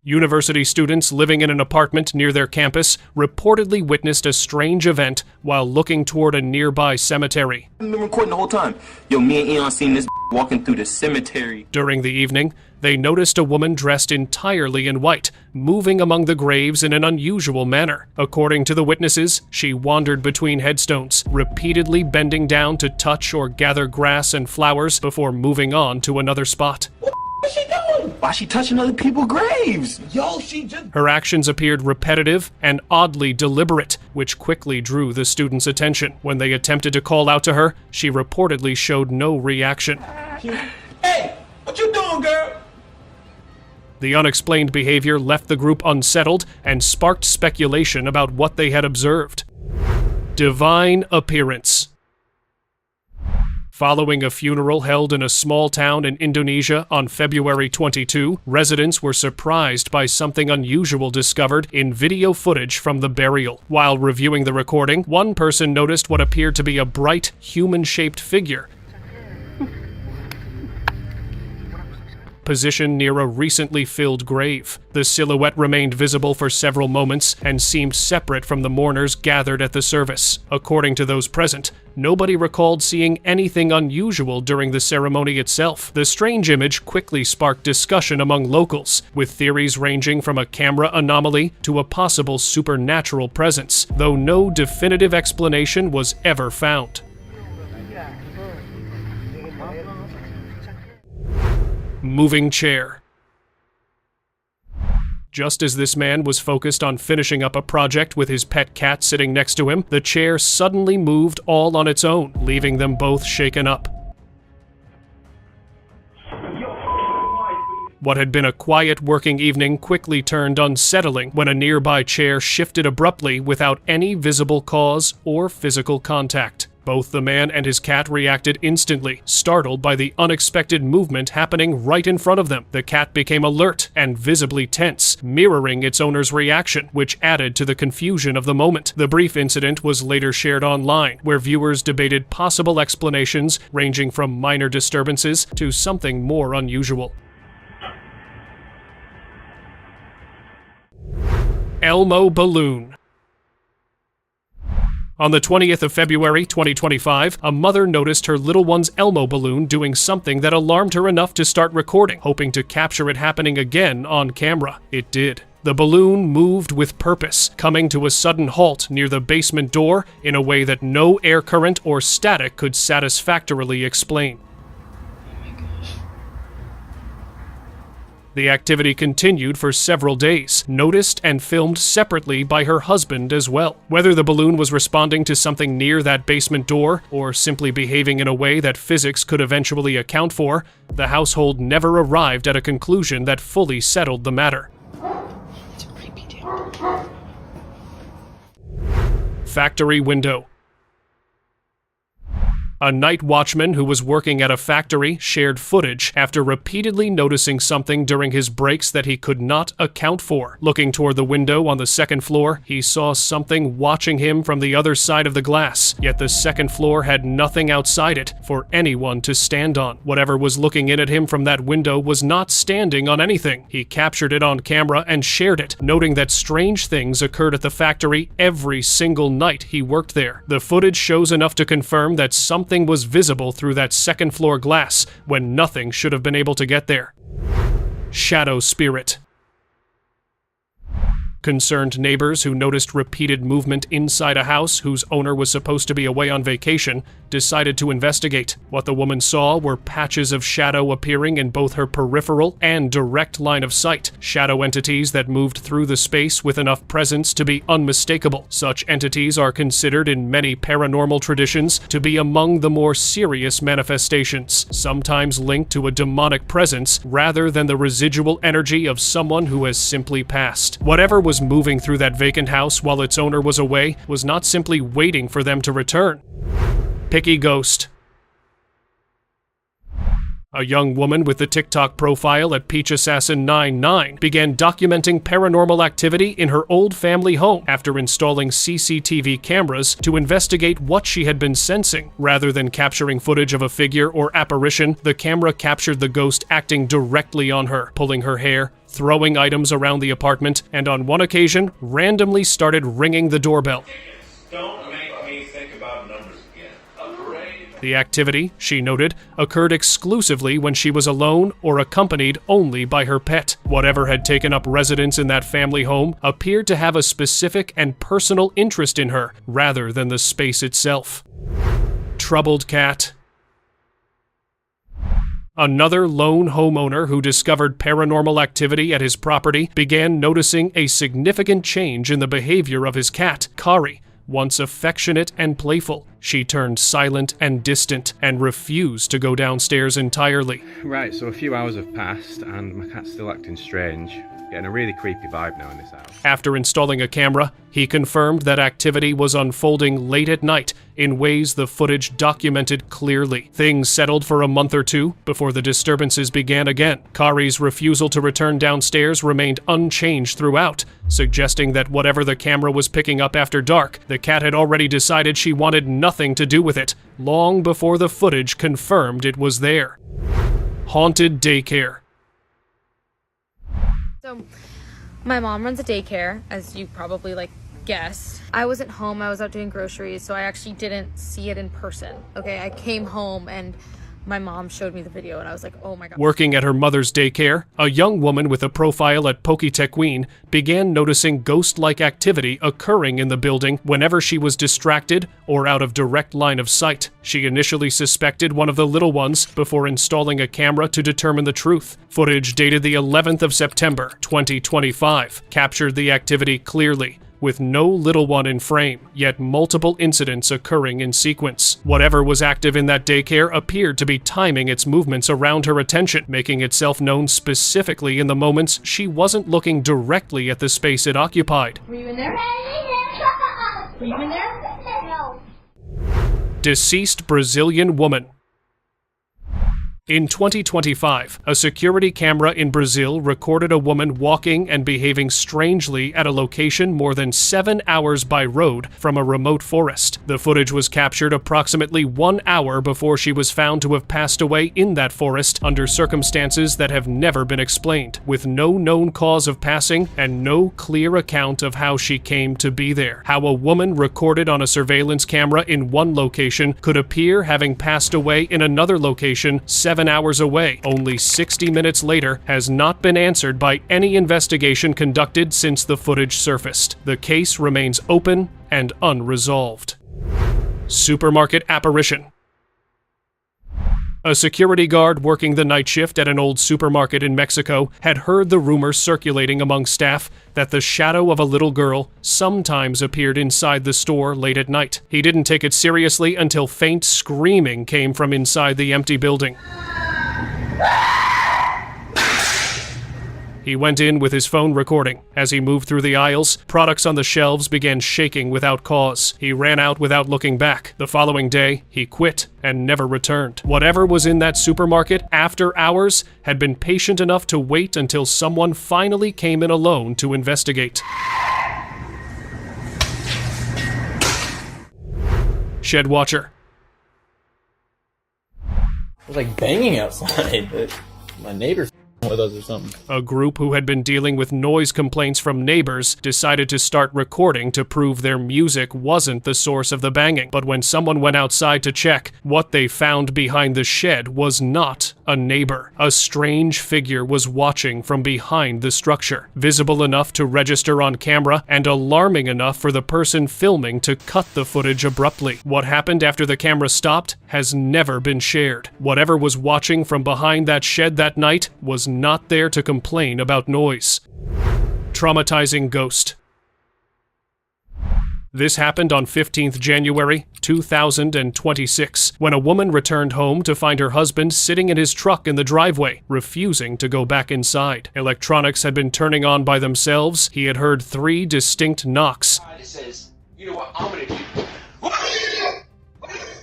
S1: University students living in an apartment near their campus reportedly witnessed a strange event while looking toward a nearby cemetery.
S12: I've been recording the whole time. Yo, me and Eon seen this walking through the cemetery.
S1: During the evening, they noticed a woman dressed entirely in white, moving among the graves in an unusual manner. According to the witnesses, she wandered between headstones, repeatedly bending down to touch or gather grass and flowers before moving on to another spot.
S12: What's she doing? Why she touching other people's graves? Yo, she just...
S1: Her actions appeared repetitive and oddly deliberate, which quickly drew the students' attention. When they attempted to call out to her, she reportedly showed no reaction.
S12: Hey, what you doing, girl?
S1: The unexplained behavior left the group unsettled and sparked speculation about what they had observed. Divine appearance. Following a funeral held in a small town in Indonesia on February 22, residents were surprised by something unusual discovered in video footage from the burial. While reviewing the recording, one person noticed what appeared to be a bright, human-shaped figure positioned near a recently filled grave. The silhouette remained visible for several moments and seemed separate from the mourners gathered at the service. According to those present, nobody recalled seeing anything unusual during the ceremony itself. The strange image quickly sparked discussion among locals, with theories ranging from a camera anomaly to a possible supernatural presence, though no definitive explanation was ever found. Moving chair. Just as this man was focused on finishing up a project with his pet cat sitting next to him, the chair suddenly moved all on its own, leaving them both shaken up. What had been a quiet working evening quickly turned unsettling when a nearby chair shifted abruptly without any visible cause or physical contact. Both the man and his cat reacted instantly, startled by the unexpected movement happening right in front of them. The cat became alert and visibly tense, mirroring its owner's reaction, which added to the confusion of the moment. The brief incident was later shared online, where viewers debated possible explanations ranging from minor disturbances to something more unusual. Elmo balloon. On the 20th of February 2025, a mother noticed her little one's Elmo balloon doing something that alarmed her enough to start recording, hoping to capture it happening again on camera. It did. The balloon moved with purpose, coming to a sudden halt near the basement door in a way that no air current or static could satisfactorily explain. The activity continued for several days, noticed and filmed separately by her husband as well. Whether the balloon was responding to something near that basement door, or simply behaving in a way that physics could eventually account for, the household never arrived at a conclusion that fully settled the matter. Factory window. A night watchman who was working at a factory shared footage after repeatedly noticing something during his breaks that he could not account for. Looking toward the window on the second floor, he saw something watching him from the other side of the glass, yet the second floor had nothing outside it for anyone to stand on. Whatever was looking in at him from that window was not standing on anything. He captured it on camera and shared it, noting that strange things occurred at the factory every single night he worked there. The footage shows enough to confirm that something was visible through that second floor glass when nothing should have been able to get there. Shadow spirit. Concerned neighbors who noticed repeated movement inside a house whose owner was supposed to be away on vacation decided to investigate. What the woman saw were patches of shadow appearing in both her peripheral and direct line of sight, shadow entities that moved through the space with enough presence to be unmistakable. Such entities are considered in many paranormal traditions to be among the more serious manifestations, sometimes linked to a demonic presence rather than the residual energy of someone who has simply passed. Whatever was moving through that vacant house while its owner was away was not simply waiting for them to return. Picky ghost. A young woman with the TikTok profile at PeachAssassin99 began documenting paranormal activity in her old family home after installing CCTV cameras to investigate what she had been sensing. Rather than capturing footage of a figure or apparition, the camera captured the ghost acting directly on her, pulling her hair, throwing items around the apartment, and on one occasion, randomly started ringing the doorbell.
S13: Don't make me think about numbers again. A parade.
S1: The activity, she noted, occurred exclusively when she was alone or accompanied only by her pet. Whatever had taken up residence in that family home appeared to have a specific and personal interest in her, rather than the space itself. Troubled cat. Another lone homeowner who discovered paranormal activity at his property began noticing a significant change in the behavior of his cat, Kari. Once affectionate and playful, she turned silent and distant and refused to go downstairs entirely.
S14: Right, so a few hours have passed and my cat's still acting strange. Getting a really creepy vibe now in this house.
S1: After installing a camera, he confirmed that activity was unfolding late at night in ways the footage documented clearly. Things settled for a month or two before the disturbances began again. Kari's refusal to return downstairs remained unchanged throughout, suggesting that whatever the camera was picking up after dark, the cat had already decided she wanted nothing to do with it, long before the footage confirmed it was there. Haunted daycare.
S15: So, my mom runs a daycare, as you probably guessed. I wasn't home, I was out doing groceries, so I actually didn't see it in person. Okay, I came home and my mom showed me the video and I was like, oh my god.
S1: Working at her mother's daycare, a young woman with a profile at Pokitequeen began noticing ghost-like activity occurring in the building whenever she was distracted or out of direct line of sight. She initially suspected one of the little ones before installing a camera to determine the truth. Footage dated the 11th of September, 2025, captured the activity clearly, with no little one in frame, yet multiple incidents occurring in sequence. Whatever was active in that daycare appeared to be timing its movements around her attention, making itself known specifically in the moments she wasn't looking directly at the space it occupied.
S2: Were you in there? Were you in there? No.
S1: Deceased Brazilian woman. In 2025, a security camera in Brazil recorded a woman walking and behaving strangely at a location more than 7 hours by road from a remote forest. The footage was captured approximately 1 hour before she was found to have passed away in that forest under circumstances that have never been explained, with no known cause of passing and no clear account of how she came to be there. How a woman recorded on a surveillance camera in one location could appear having passed away in another location 7 hours away, only 60 minutes later, has not been answered by any investigation conducted since the footage surfaced. The case remains open and unresolved. Supermarket apparition. A security guard working the night shift at an old supermarket in Mexico had heard the rumor circulating among staff that the shadow of a little girl sometimes appeared inside the store late at night. He didn't take it seriously until faint screaming came from inside the empty building. He went in with his phone recording. As he moved through the aisles, products on the shelves began shaking without cause. He ran out without looking back. The following day, he quit and never returned. Whatever was in that supermarket after hours had been patient enough to wait until someone finally came in alone to investigate. Shed watcher.
S16: It was like banging outside, but my neighbor with us or something.
S1: A group who had been dealing with noise complaints from neighbors decided to start recording to prove their music wasn't the source of the banging. But when someone went outside to check, what they found behind the shed was not a neighbor. A strange figure was watching from behind the structure, visible enough to register on camera and alarming enough for the person filming to cut the footage abruptly. What happened after the camera stopped has never been shared. Whatever was watching from behind that shed that night was not there to complain about noise. Traumatizing ghost. This happened on 15th January 2026, when a woman returned home to find her husband sitting in his truck in the driveway, refusing to go back inside. Electronics had been turning on by themselves. He had heard 3 distinct knocks.
S2: It says, you know what, I'm gonna do.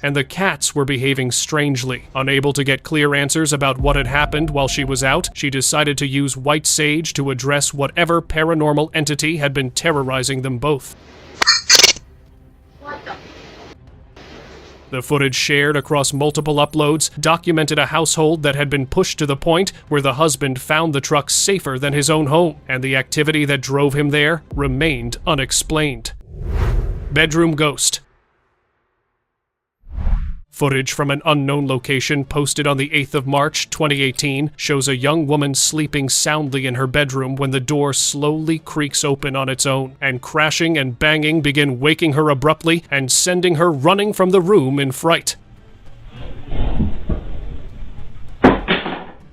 S1: and the cats were behaving strangely. Unable to get clear answers about what had happened while she was out, she decided to use white sage to address whatever paranormal entity had been terrorizing them both. The footage shared across multiple uploads documented a household that had been pushed to the point where the husband found the truck safer than his own home, and the activity that drove him there remained unexplained. Bedroom ghost. Footage from an unknown location posted on the 8th of March, 2018 shows a young woman sleeping soundly in her bedroom when the door slowly creaks open on its own, and crashing and banging begin waking her abruptly and sending her running from the room in fright.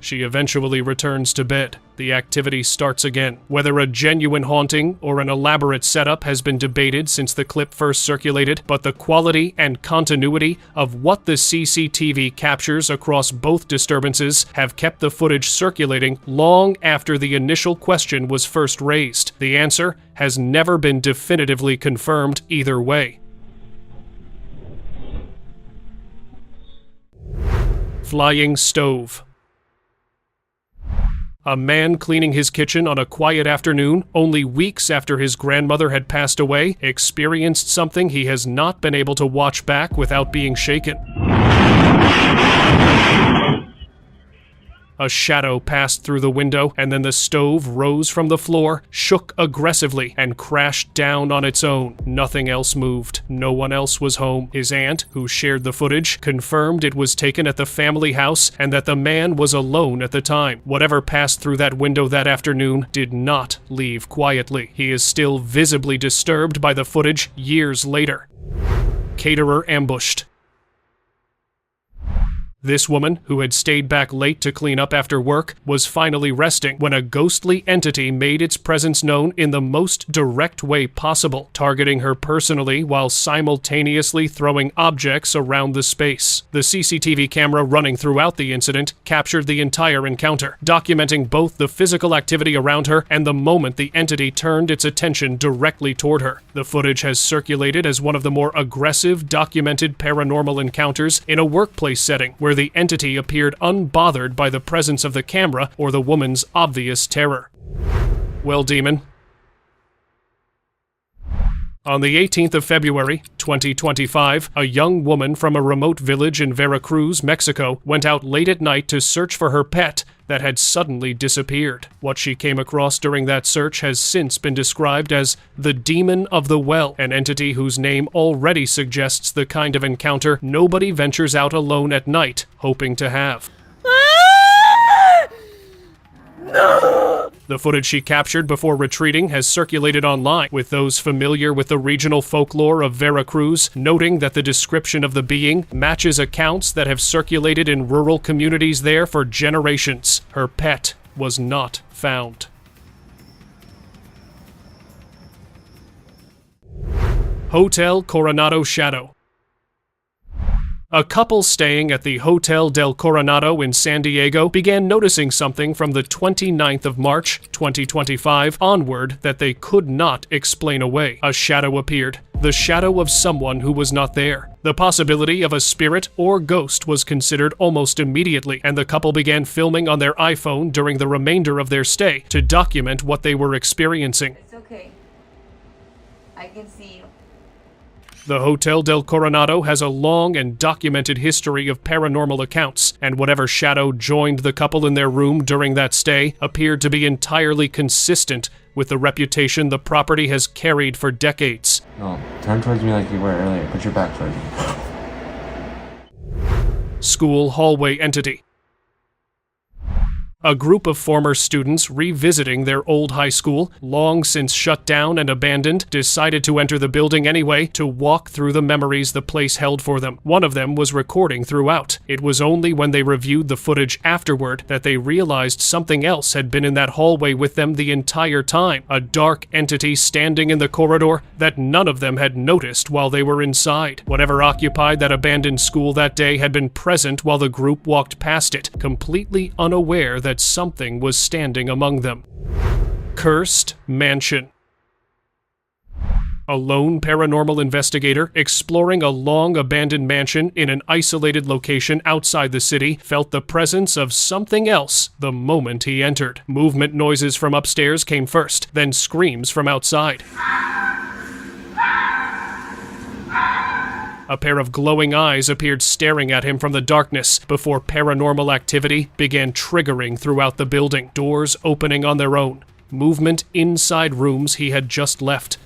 S1: She eventually returns to bed. The activity starts again. Whether a genuine haunting or an elaborate setup has been debated since the clip first circulated, but the quality and continuity of what the CCTV captures across both disturbances have kept the footage circulating long after the initial question was first raised. The answer has never been definitively confirmed either way. Flying stove. A man cleaning his kitchen on a quiet afternoon, only weeks after his grandmother had passed away, experienced something he has not been able to watch back without being shaken. A shadow passed through the window, and then the stove rose from the floor, shook aggressively, and crashed down on its own. Nothing else moved. No one else was home. His aunt, who shared the footage, confirmed it was taken at the family house and that the man was alone at the time. Whatever passed through that window that afternoon did not leave quietly. He is still visibly disturbed by the footage years later. Caterer ambushed. This woman, who had stayed back late to clean up after work, was finally resting when a ghostly entity made its presence known in the most direct way possible, targeting her personally while simultaneously throwing objects around the space. The CCTV camera running throughout the incident captured the entire encounter, documenting both the physical activity around her and the moment the entity turned its attention directly toward her. The footage has circulated as one of the more aggressive documented paranormal encounters in a workplace setting, where the entity appeared unbothered by the presence of the camera or the woman's obvious terror. Well, demon. On the 18th of February, 2025, a young woman from a remote village in Veracruz, Mexico, went out late at night to search for her pet that had suddenly disappeared. What she came across during that search has since been described as the Demon of the Well, an entity whose name already suggests the kind of encounter nobody ventures out alone at night hoping to have. The footage she captured before retreating has circulated online, with those familiar with the regional folklore of Veracruz noting that the description of the being matches accounts that have circulated in rural communities there for generations. Her pet was not found. Hotel Coronado Shadow. A couple staying at the Hotel del Coronado in San Diego began noticing something from the 29th of March, 2025 onward that they could not explain away. A shadow appeared, the shadow of someone who was not there. The possibility of a spirit or ghost was considered almost immediately, and the couple began filming on their iPhone during the remainder of their stay to document what they were experiencing.
S3: It's okay. I can see you.
S1: The Hotel del Coronado has a long and documented history of paranormal accounts, and whatever shadow joined the couple in their room during that stay appeared to be entirely consistent with the reputation the property has carried for decades.
S8: No, turn towards me like you were earlier. Put your back towards me.
S1: School hallway entity. A group of former students revisiting their old high school, long since shut down and abandoned, decided to enter the building anyway to walk through the memories the place held for them. One of them was recording throughout. It was only when they reviewed the footage afterward that they realized something else had been in that hallway with them the entire time, a dark entity standing in the corridor that none of them had noticed while they were inside. Whatever occupied that abandoned school that day had been present while the group walked past it, completely unaware that something was standing among them. Cursed Mansion. A lone paranormal investigator exploring a long-abandoned mansion in an isolated location outside the city felt the presence of something else the moment he entered. Movement noises from upstairs came first, then screams from outside. A pair of glowing eyes appeared staring at him from the darkness before paranormal activity began triggering throughout the building, doors opening on their own. Movement inside rooms he had just left.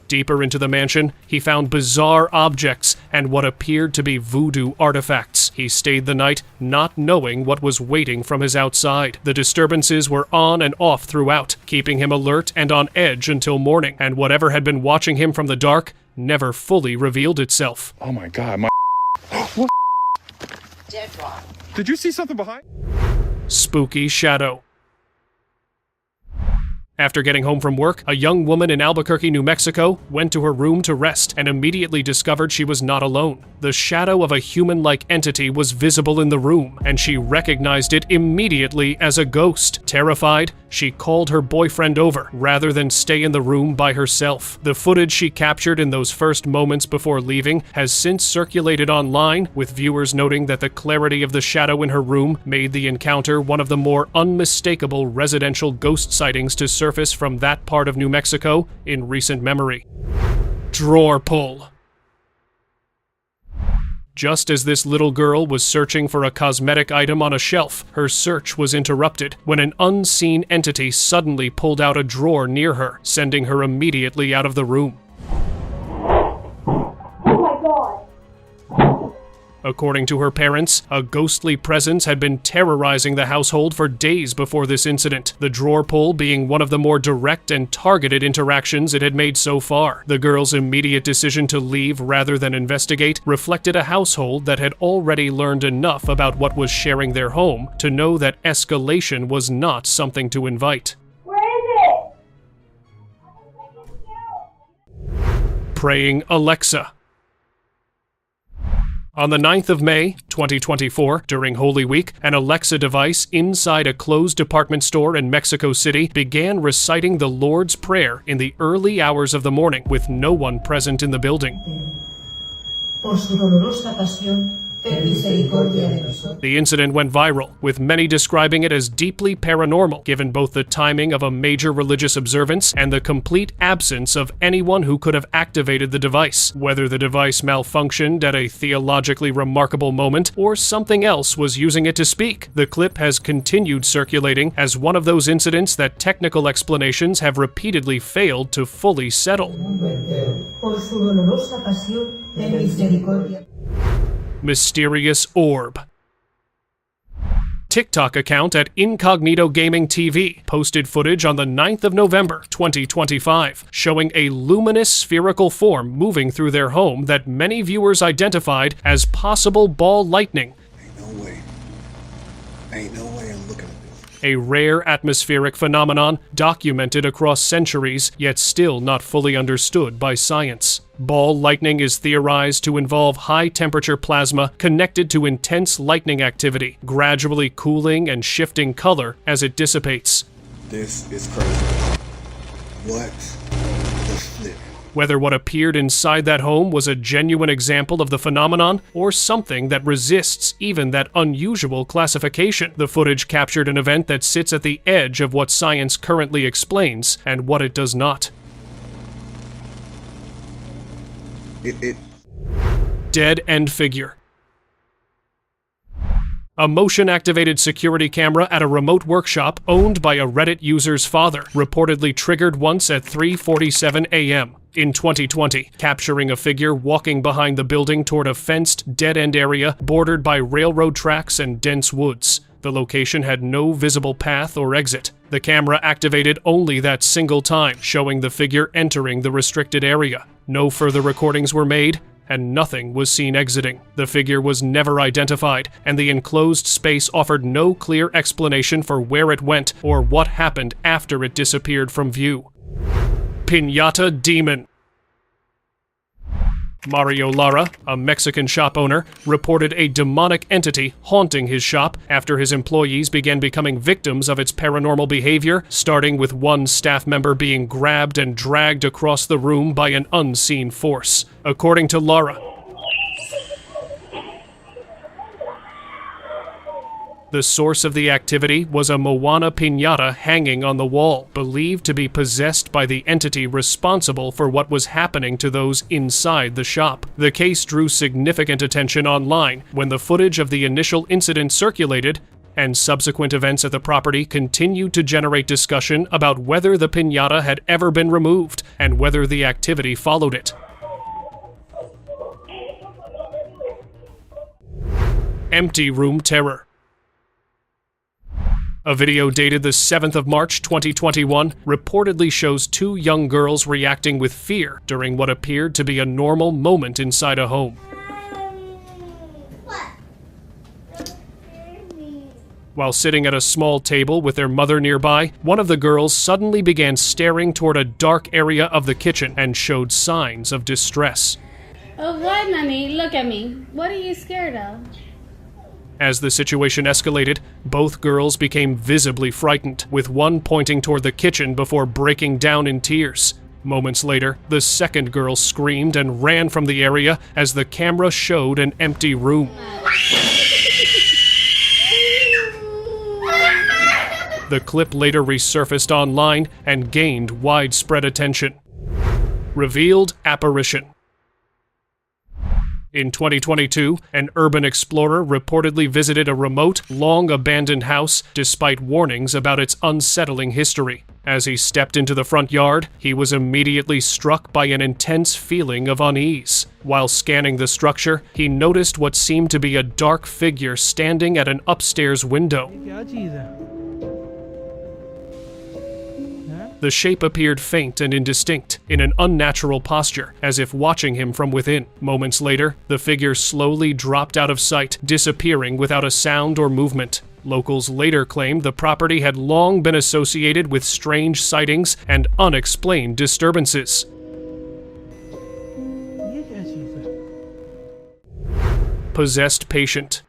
S1: Deeper into the mansion, he found bizarre objects and what appeared to be voodoo artifacts. He stayed the night, not knowing what was waiting from his outside. The disturbances were on and off throughout, keeping him alert and on edge until morning, and whatever had been watching him from the dark never fully revealed itself.
S4: Oh my god, my what?
S2: Dead wrong.
S4: Did you see something behind?
S1: Spooky shadow. After getting home from work, a young woman in Albuquerque, New Mexico, went to her room to rest and immediately discovered she was not alone. The shadow of a human-like entity was visible in the room, and she recognized it immediately as a ghost. Terrified, she called her boyfriend over, rather than stay in the room by herself. The footage she captured in those first moments before leaving has since circulated online, with viewers noting that the clarity of the shadow in her room made the encounter one of the more unmistakable residential ghost sightings to surface from that part of New Mexico in recent memory. Drawer pull. Just as this little girl was searching for a cosmetic item on a shelf, her search was interrupted when an unseen entity suddenly pulled out a drawer near her, sending her immediately out of the room.
S2: Oh my god.
S1: According to her parents, a ghostly presence had been terrorizing the household for days before this incident, the drawer pull being one of the more direct and targeted interactions it had made so far. The girl's immediate decision to leave rather than investigate reflected a household that had already learned enough about what was sharing their home to know that escalation was not something to invite.
S2: Where is it?
S1: Praying Alexa. On the 9th of May, 2024, during Holy Week, an Alexa device inside a closed department store in Mexico City began reciting the Lord's Prayer in the early hours of the morning, with no one present in the building. The incident went viral, with many describing it as deeply paranormal, given both the timing of a major religious observance and the complete absence of anyone who could have activated the device. Whether the device malfunctioned at a theologically remarkable moment or something else was using it to speak, the clip has continued circulating as one of those incidents that technical explanations have repeatedly failed to fully settle. Mysterious orb. TikTok account at Incognito Gaming TV posted footage on the 9th of November, 2025, showing a luminous spherical form moving through their home that many viewers identified as possible ball lightning.
S8: Ain't no way I'm looking at this.
S1: A rare atmospheric phenomenon documented across centuries, yet still not fully understood by science. Ball lightning is theorized to involve high-temperature plasma connected to intense lightning activity, gradually cooling and shifting color as it dissipates.
S8: This is crazy. What the flip?
S1: Whether what appeared inside that home was a genuine example of the phenomenon or something that resists even that unusual classification, the footage captured an event that sits at the edge of what science currently explains and what it does not. Dead end figure. A motion-activated security camera at a remote workshop owned by a Reddit user's father reportedly triggered once at 3:47 a.m. in 2020, capturing a figure walking behind the building toward a fenced, dead-end area bordered by railroad tracks and dense woods. The location had no visible path or exit. The camera activated only that single time, showing the figure entering the restricted area. No further recordings were made, and nothing was seen exiting. The figure was never identified, and the enclosed space offered no clear explanation for where it went or what happened after it disappeared from view. Piñata Demon. Mario Lara, a Mexican shop owner, reported a demonic entity haunting his shop after his employees began becoming victims of its paranormal behavior, starting with one staff member being grabbed and dragged across the room by an unseen force. According to Lara, the source of the activity was a Moana piñata hanging on the wall, believed to be possessed by the entity responsible for what was happening to those inside the shop. The case drew significant attention online when the footage of the initial incident circulated, and subsequent events at the property continued to generate discussion about whether the piñata had ever been removed and whether the activity followed it. Empty room terror. A video dated the 7th of March 2021 reportedly shows two young girls reacting with fear during what appeared to be a normal moment inside a home. While sitting at a small table with their mother nearby, one of the girls suddenly began staring toward a dark area of the kitchen and showed signs of distress.
S17: Oh, what, Mommy? Look at me. What are you scared of?
S1: As the situation escalated, both girls became visibly frightened, with one pointing toward the kitchen before breaking down in tears. Moments later, the second girl screamed and ran from the area as the camera showed an empty room. The clip later resurfaced online and gained widespread attention. Revealed apparition. In 2022, an urban explorer reportedly visited a remote, long-abandoned house despite warnings about its unsettling history. As he stepped into the front yard, he was immediately struck by an intense feeling of unease. While scanning the structure, he noticed what seemed to be a dark figure standing at an upstairs window. The shape appeared faint and indistinct, in an unnatural posture, as if watching him from within. Moments later, the figure slowly dropped out of sight, disappearing without a sound or movement. Locals later claimed the property had long been associated with strange sightings and unexplained disturbances. Possessed patient.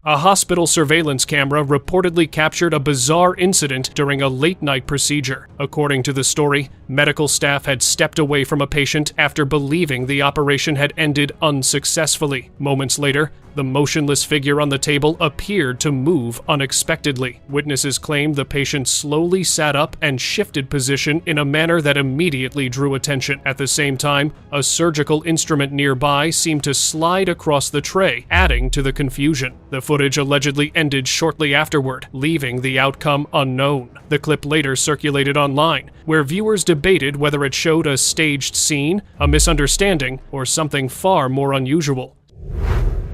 S1: A hospital surveillance camera reportedly captured a bizarre incident during a late-night procedure. According to the story, medical staff had stepped away from a patient after believing the operation had ended unsuccessfully. Moments later, the motionless figure on the table appeared to move unexpectedly. Witnesses claimed the patient slowly sat up and shifted position in a manner that immediately drew attention. At the same time, a surgical instrument nearby seemed to slide across the tray, adding to the confusion. The footage allegedly ended shortly afterward, leaving the outcome unknown. The clip later circulated online, where viewers debated whether it showed a staged scene, a misunderstanding, or something far more unusual.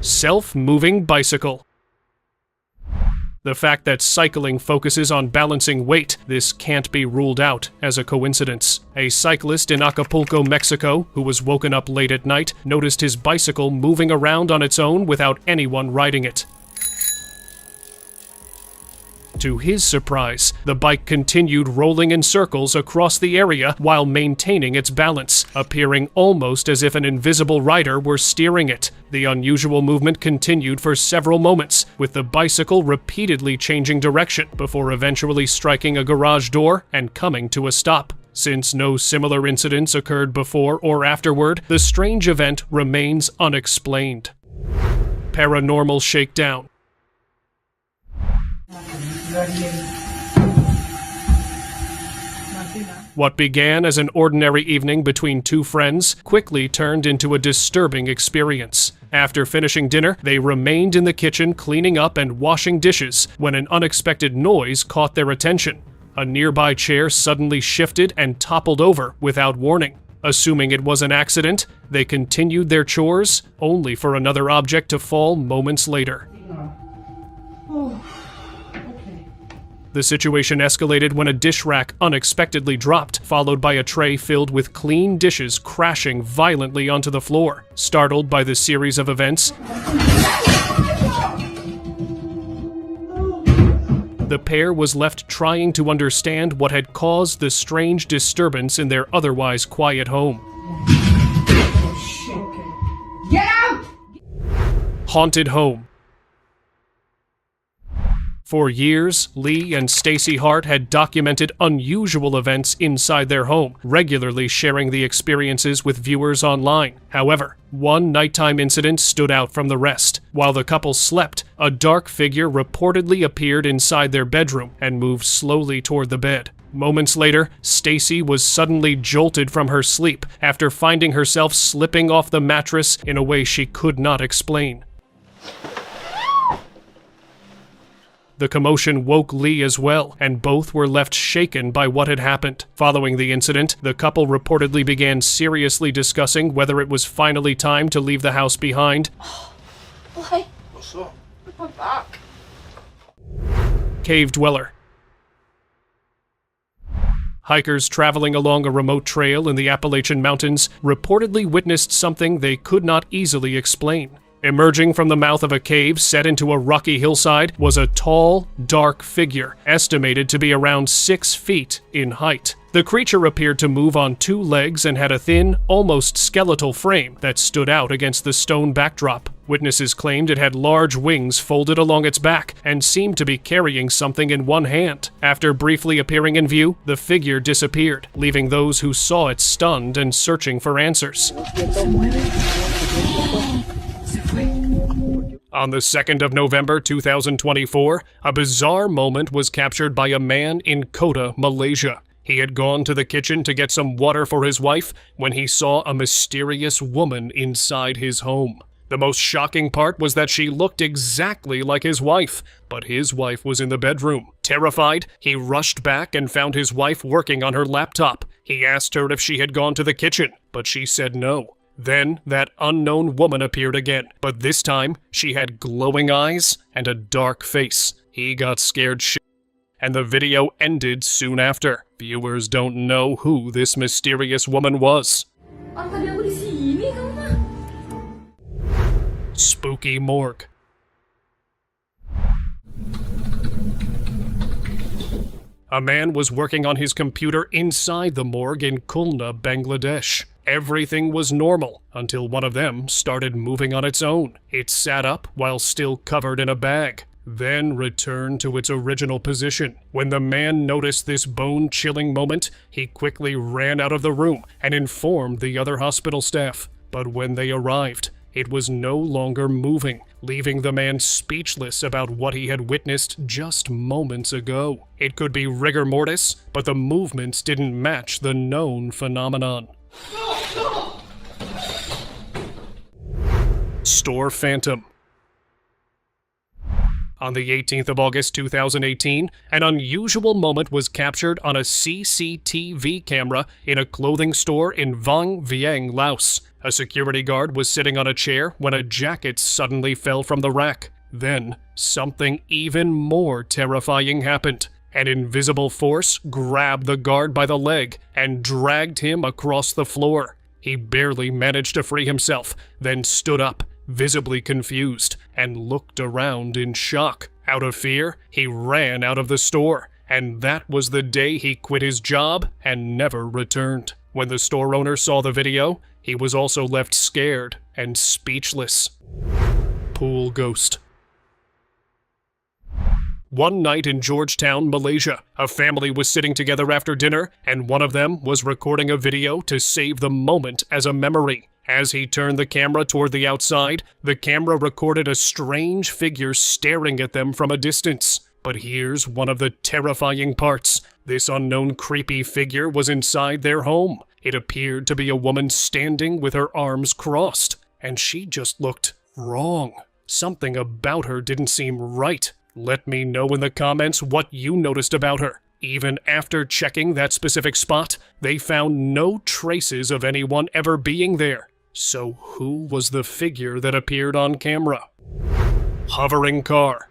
S1: Self-moving bicycle. The fact that cycling focuses on balancing weight, this can't be ruled out as a coincidence. A cyclist in Acapulco, Mexico, who was woken up late at night, noticed his bicycle moving around on its own without anyone riding it. To his surprise, the bike continued rolling in circles across the area while maintaining its balance, appearing almost as if an invisible rider were steering it. The unusual movement continued for several moments, with the bicycle repeatedly changing direction before eventually striking a garage door and coming to a stop. Since no similar incidents occurred before or afterward, the strange event remains unexplained. Paranormal shakedown. What began as an ordinary evening between two friends quickly turned into a disturbing experience. After finishing dinner, they remained in the kitchen cleaning up and washing dishes when an unexpected noise caught their attention. A nearby chair suddenly shifted and toppled over without warning. Assuming it was an accident, they continued their chores, only for another object to fall moments later. The situation escalated when a dish rack unexpectedly dropped, followed by a tray filled with clean dishes crashing violently onto the floor. Startled by the series of events, the pair was left trying to understand what had caused the strange disturbance in their otherwise quiet home. haunted home. For years, Lee and Stacy Hart had documented unusual events inside their home, regularly sharing the experiences with viewers online. However, one nighttime incident stood out from the rest. While the couple slept, a dark figure reportedly appeared inside their bedroom and moved slowly toward the bed. Moments later, Stacy was suddenly jolted from her sleep after finding herself slipping off the mattress in a way she could not explain. The commotion woke Lee as well, and both were left shaken by what had happened. Following the incident, the couple reportedly began seriously discussing whether it was finally time to leave the house behind.
S2: Why? What's up? I'm back.
S1: Cave dweller. Hikers traveling along a remote trail in the Appalachian Mountains reportedly witnessed something they could not easily explain. Emerging from the mouth of a cave set into a rocky hillside was a tall, dark figure, estimated to be around 6 feet in height. The creature appeared to move on 2 legs and had a thin, almost skeletal frame that stood out against the stone backdrop. Witnesses claimed it had large wings folded along its back and seemed to be carrying something in one hand. After briefly appearing in view, the figure disappeared, leaving those who saw it stunned and searching for answers. On the 2nd of November 2024, a bizarre moment was captured by a man in Kota, Malaysia. He had gone to the kitchen to get some water for his wife when he saw a mysterious woman inside his home. The most shocking part was that she looked exactly like his wife, but his wife was in the bedroom. Terrified, he rushed back and found his wife working on her laptop. He asked her if she had gone to the kitchen, but she said no. Then that unknown woman appeared again, but this time she had glowing eyes and a dark face. He got scared and the video ended soon after. Viewers don't know who this mysterious woman was. Spooky morgue. A man was working on his computer inside the morgue in Khulna, Bangladesh. Everything was normal until one of them started moving on its own. It sat up while still covered in a bag, then returned to its original position. When the man noticed this bone-chilling moment, he quickly ran out of the room and informed the other hospital staff. But when they arrived, it was no longer moving, leaving the man speechless about what he had witnessed just moments ago. It could be rigor mortis, but the movements didn't match the known phenomenon. Store Phantom. On the 18th of August 2018, an unusual moment was captured on a CCTV camera in a clothing store in Vang Vieng, Laos. A security guard was sitting on a chair when a jacket suddenly fell from the rack. Then, something even more terrifying happened. An invisible force grabbed the guard by the leg and dragged him across the floor. He barely managed to free himself, then stood up, visibly confused, and looked around in shock. Out of fear, he ran out of the store, and that was the day he quit his job and never returned. When the store owner saw the video, he was also left scared and speechless. Pool ghost. One night in Georgetown, Malaysia, a family was sitting together after dinner, and one of them was recording a video to save the moment as a memory. As he turned the camera toward the outside, the camera recorded a strange figure staring at them from a distance. But here's one of the terrifying parts. This unknown creepy figure was inside their home. It appeared to be a woman standing with her arms crossed, and she just looked wrong. Something about her didn't seem right. Let me know in the comments what you noticed about her. Even after checking that specific spot, they found no traces of anyone ever being there. So who was the figure that appeared on camera? Hovering car.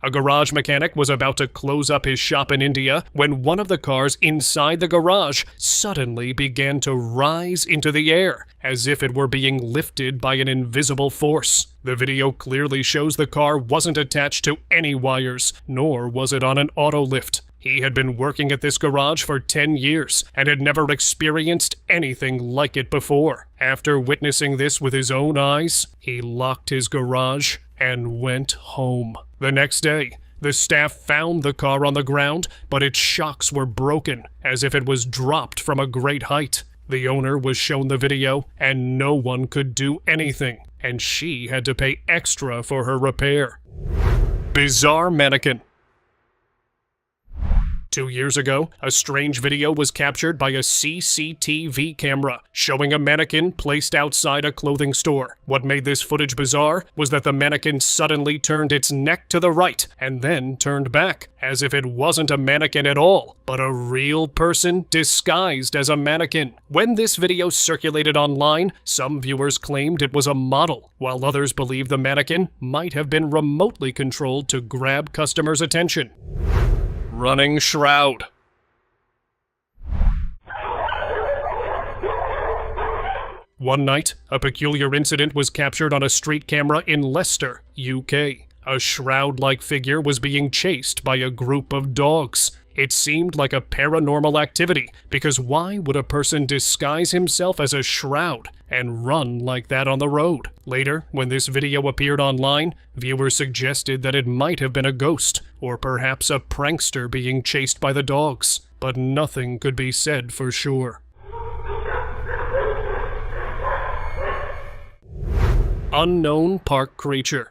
S1: A garage mechanic was about to close up his shop in India when one of the cars inside the garage suddenly began to rise into the air, as if it were being lifted by an invisible force. The video clearly shows the car wasn't attached to any wires, nor was it on an auto lift. He had been working at this garage for 10 years and had never experienced anything like it before. After witnessing this with his own eyes, he locked his garage and went home. The next day, the staff found the car on the ground, but its shocks were broken, as if it was dropped from a great height. The owner was shown the video, and no one could do anything, and she had to pay extra for her repair. Bizarre mannequin. 2 years ago, a strange video was captured by a CCTV camera showing a mannequin placed outside a clothing store. What made this footage bizarre was that the mannequin suddenly turned its neck to the right and then turned back, as if it wasn't a mannequin at all, but a real person disguised as a mannequin. When this video circulated online, some viewers claimed it was a model, while others believed the mannequin might have been remotely controlled to grab customers' attention. Running shroud. One night, a peculiar incident was captured on a street camera in Leicester, UK. A shroud-like figure was being chased by a group of dogs. It seemed like a paranormal activity, because why would a person disguise himself as a shroud and run like that on the road? Later, when this video appeared online, viewers suggested that it might have been a ghost, or perhaps a prankster being chased by the dogs, but nothing could be said for sure. Unknown park creature.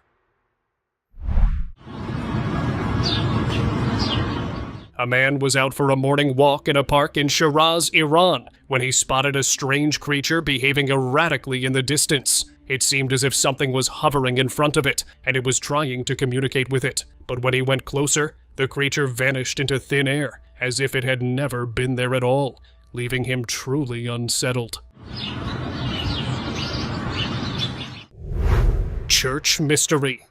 S1: A man was out for a morning walk in a park in Shiraz, Iran, when he spotted a strange creature behaving erratically in the distance. It seemed as if something was hovering in front of it, and it was trying to communicate with it. But when he went closer, the creature vanished into thin air, as if it had never been there at all, leaving him truly unsettled. Church mystery.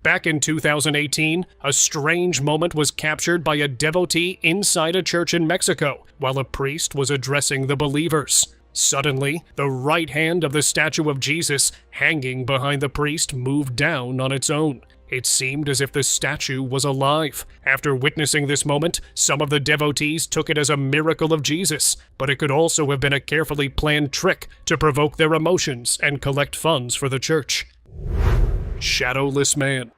S1: Back in 2018, a strange moment was captured by a devotee inside a church in Mexico while a priest was addressing the believers. Suddenly, the right hand of the statue of Jesus hanging behind the priest moved down on its own. It seemed as if the statue was alive. After witnessing this moment, some of the devotees took it as a miracle of Jesus, but it could also have been a carefully planned trick to provoke their emotions and collect funds for the church. Shadowless man.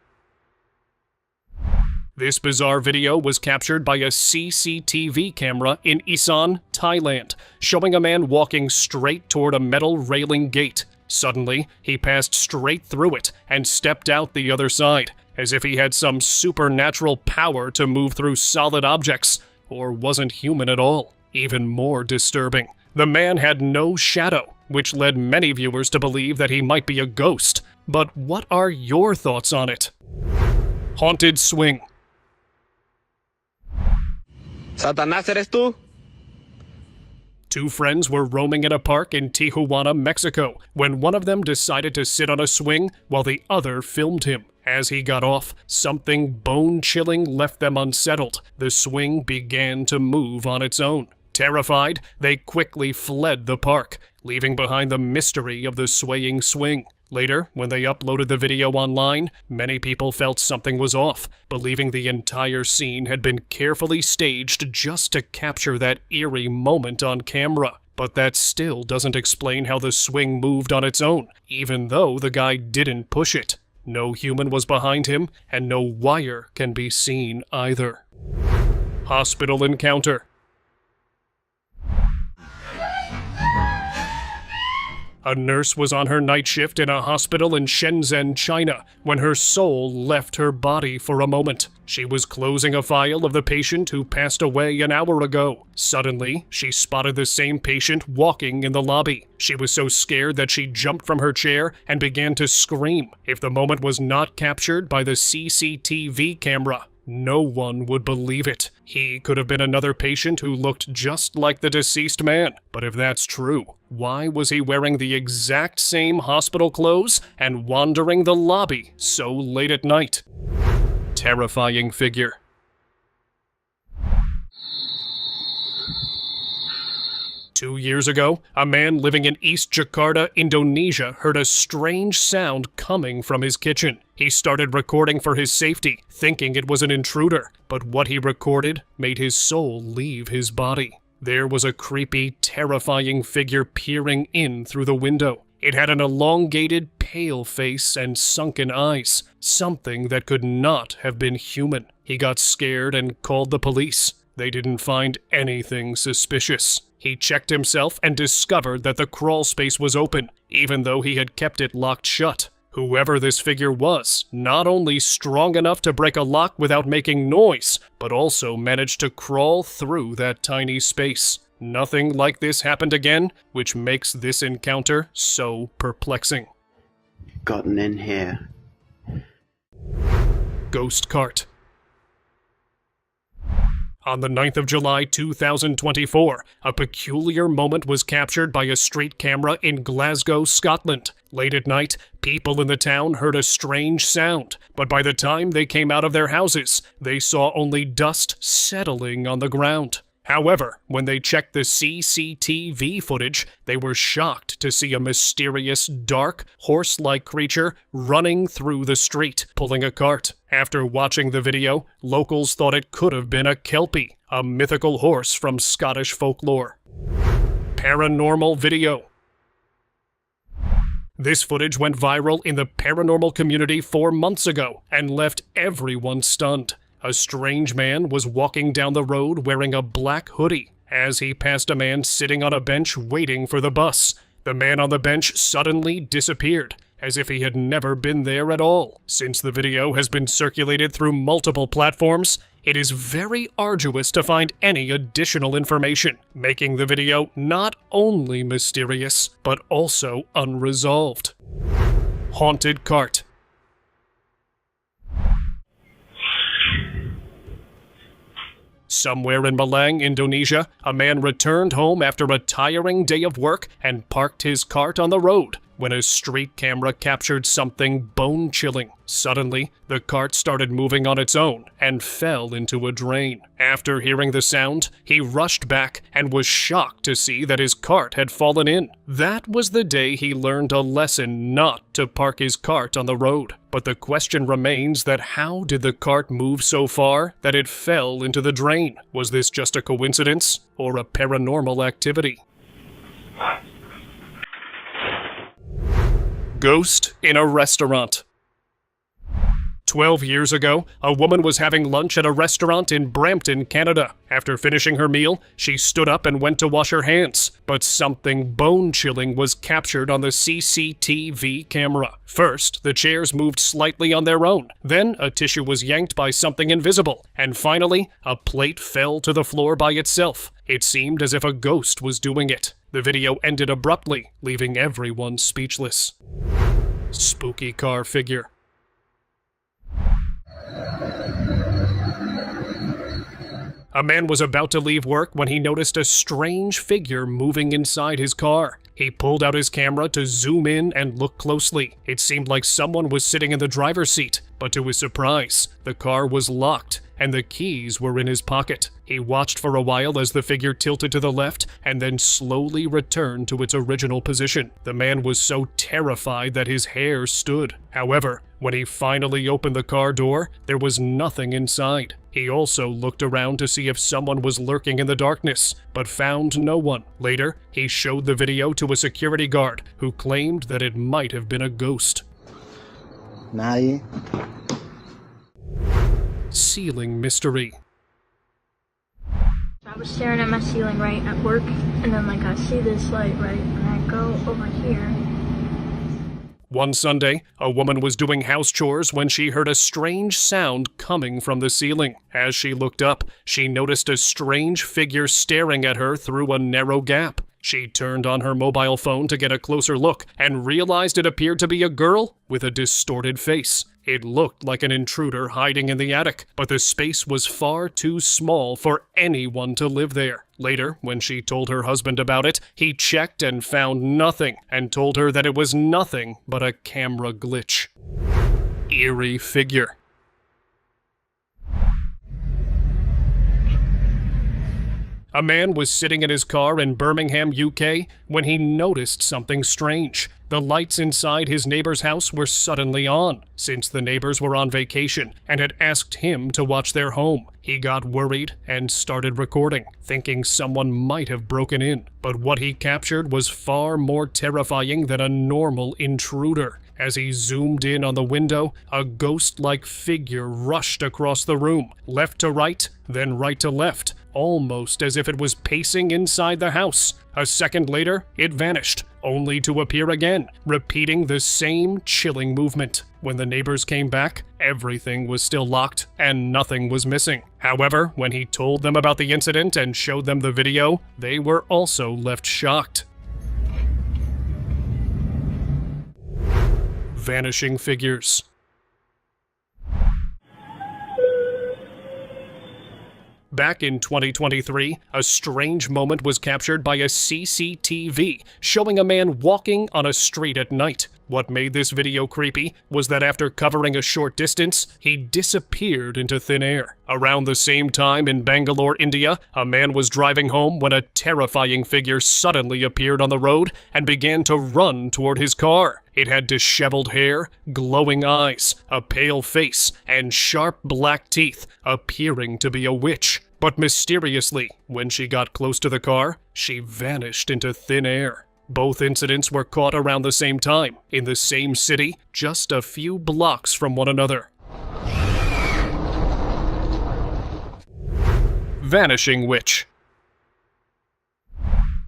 S1: This bizarre video was captured by a CCTV camera in Isan, Thailand, showing a man walking straight toward a metal railing gate. Suddenly, he passed straight through it and stepped out the other side, as if he had some supernatural power to move through solid objects, or wasn't human at all. Even more disturbing, the man had no shadow, which led many viewers to believe that he might be a ghost. But what are your thoughts on it? Haunted swing.
S11: Satanás, ¿eres tú?
S1: Two friends were roaming in a park in Tijuana, Mexico, when one of them decided to sit on a swing while the other filmed him. As he got off, something bone-chilling left them unsettled. The swing began to move on its own. Terrified, they quickly fled the park, leaving behind the mystery of the swaying swing. Later, when they uploaded the video online, many people felt something was off, believing the entire scene had been carefully staged just to capture that eerie moment on camera. But that still doesn't explain how the swing moved on its own, even though the guy didn't push it. No human was behind him, and no wire can be seen either. Hospital encounter. A nurse was on her night shift in a hospital in Shenzhen, China, when her soul left her body for a moment. She was closing a file of the patient who passed away an hour ago. Suddenly, she spotted the same patient walking in the lobby. She was so scared that she jumped from her chair and began to scream. If the moment was not captured by the CCTV camera, No one would believe it. He could have been another patient who looked just like the deceased man. But if that's true, why was he wearing the exact same hospital clothes and wandering the lobby so late at night? Terrifying figure. Two years ago, a man living in East Jakarta, Indonesia, heard a strange sound coming from his kitchen. He started recording for his safety, thinking it was an intruder, but what he recorded made his soul leave his body. There was a creepy, terrifying figure peering in through the window. It had an elongated, pale face and sunken eyes, something that could not have been human. He got scared and called the police. They didn't find anything suspicious. He checked himself and discovered that the crawl space was open, even though he had kept it locked shut. Whoever this figure was, not only strong enough to break a lock without making noise, but also managed to crawl through that tiny space. Nothing like this happened again, which makes this encounter so perplexing.
S18: Gotten in here.
S1: Ghost cart. On the 9th of July 2024, a peculiar moment was captured by a street camera in Glasgow, Scotland. Late at night, people in the town heard a strange sound, but by the time they came out of their houses, they saw only dust settling on the ground. However, when they checked the CCTV footage, they were shocked to see a mysterious, dark, horse-like creature running through the street, pulling a cart. After watching the video, locals thought it could have been a Kelpie, a mythical horse from Scottish folklore. Paranormal video. This footage went viral in the paranormal community 4 months ago and left everyone stunned. A strange man was walking down the road wearing a black hoodie. As he passed a man sitting on a bench waiting for the bus, the man on the bench suddenly disappeared, as if he had never been there at all. Since the video has been circulated through multiple platforms, it is very arduous to find any additional information, making the video not only mysterious, but also unresolved. Haunted cart. Somewhere in Malang, Indonesia, a man returned home after a tiring day of work and parked his cart on the road when a street camera captured something bone-chilling. Suddenly, the cart started moving on its own and fell into a drain. After hearing the sound, he rushed back and was shocked to see that his cart had fallen in. That was the day he learned a lesson not to park his cart on the road. But the question remains that how did the cart move so far that it fell into the drain? Was this just a coincidence or a paranormal activity? Ghost in a restaurant. 12 years ago, a woman was having lunch at a restaurant in Brampton, Canada. After finishing her meal, she stood up and went to wash her hands, but something bone-chilling was captured on the CCTV camera. First, the chairs moved slightly on their own. Then, a tissue was yanked by something invisible. And finally, a plate fell to the floor by itself. It seemed as if a ghost was doing it. The video ended abruptly, leaving everyone speechless. Spooky car figure. A man was about to leave work when he noticed a strange figure moving inside his car. He pulled out his camera to zoom in and look closely. It seemed like someone was sitting in the driver's seat, but to his surprise, the car was locked and the keys were in his pocket. He watched for a while as the figure tilted to the left and then slowly returned to its original position. The man was so terrified that his hair stood. However, when he finally opened the car door, there was nothing inside. He also looked around to see if someone was lurking in the darkness, but found no one. Later, he showed the video to a security guard who claimed that it might have been a ghost.
S18: Nadie.
S1: Ceiling mystery.
S19: I was staring at my ceiling right at work, and then I see this light right, and I go over here.
S1: One Sunday, a woman was doing house chores when she heard a strange sound coming from the ceiling. As she looked up, she noticed a strange figure staring at her through a narrow gap. She turned on her mobile phone to get a closer look and realized it appeared to be a girl with a distorted face. It looked like an intruder hiding in the attic, but the space was far too small for anyone to live there. Later, when she told her husband about it, he checked and found nothing, and told her that it was nothing but a camera glitch. Eerie figure. A man was sitting in his car in Birmingham, UK, when he noticed something strange. The lights inside his neighbor's house were suddenly on, since the neighbors were on vacation and had asked him to watch their home. He got worried and started recording, thinking someone might have broken in. But what he captured was far more terrifying than a normal intruder. As he zoomed in on the window, a ghost-like figure rushed across the room, left to right, then right to left, almost as if it was pacing inside the house. A second later, it vanished, only to appear again, repeating the same chilling movement. When the neighbors came back, everything was still locked and nothing was missing. However, when he told them about the incident and showed them the video, they were also left shocked. Vanishing figures. Back in 2023, a strange moment was captured by a CCTV showing a man walking on a street at night. What made this video creepy was that after covering a short distance, he disappeared into thin air. Around the same time in Bangalore, India, a man was driving home when a terrifying figure suddenly appeared on the road and began to run toward his car. It had disheveled hair, glowing eyes, a pale face, and sharp black teeth, appearing to be a witch. But mysteriously, when she got close to the car, she vanished into thin air. Both incidents were caught around the same time, in the same city, just a few blocks from one another. Vanishing witch.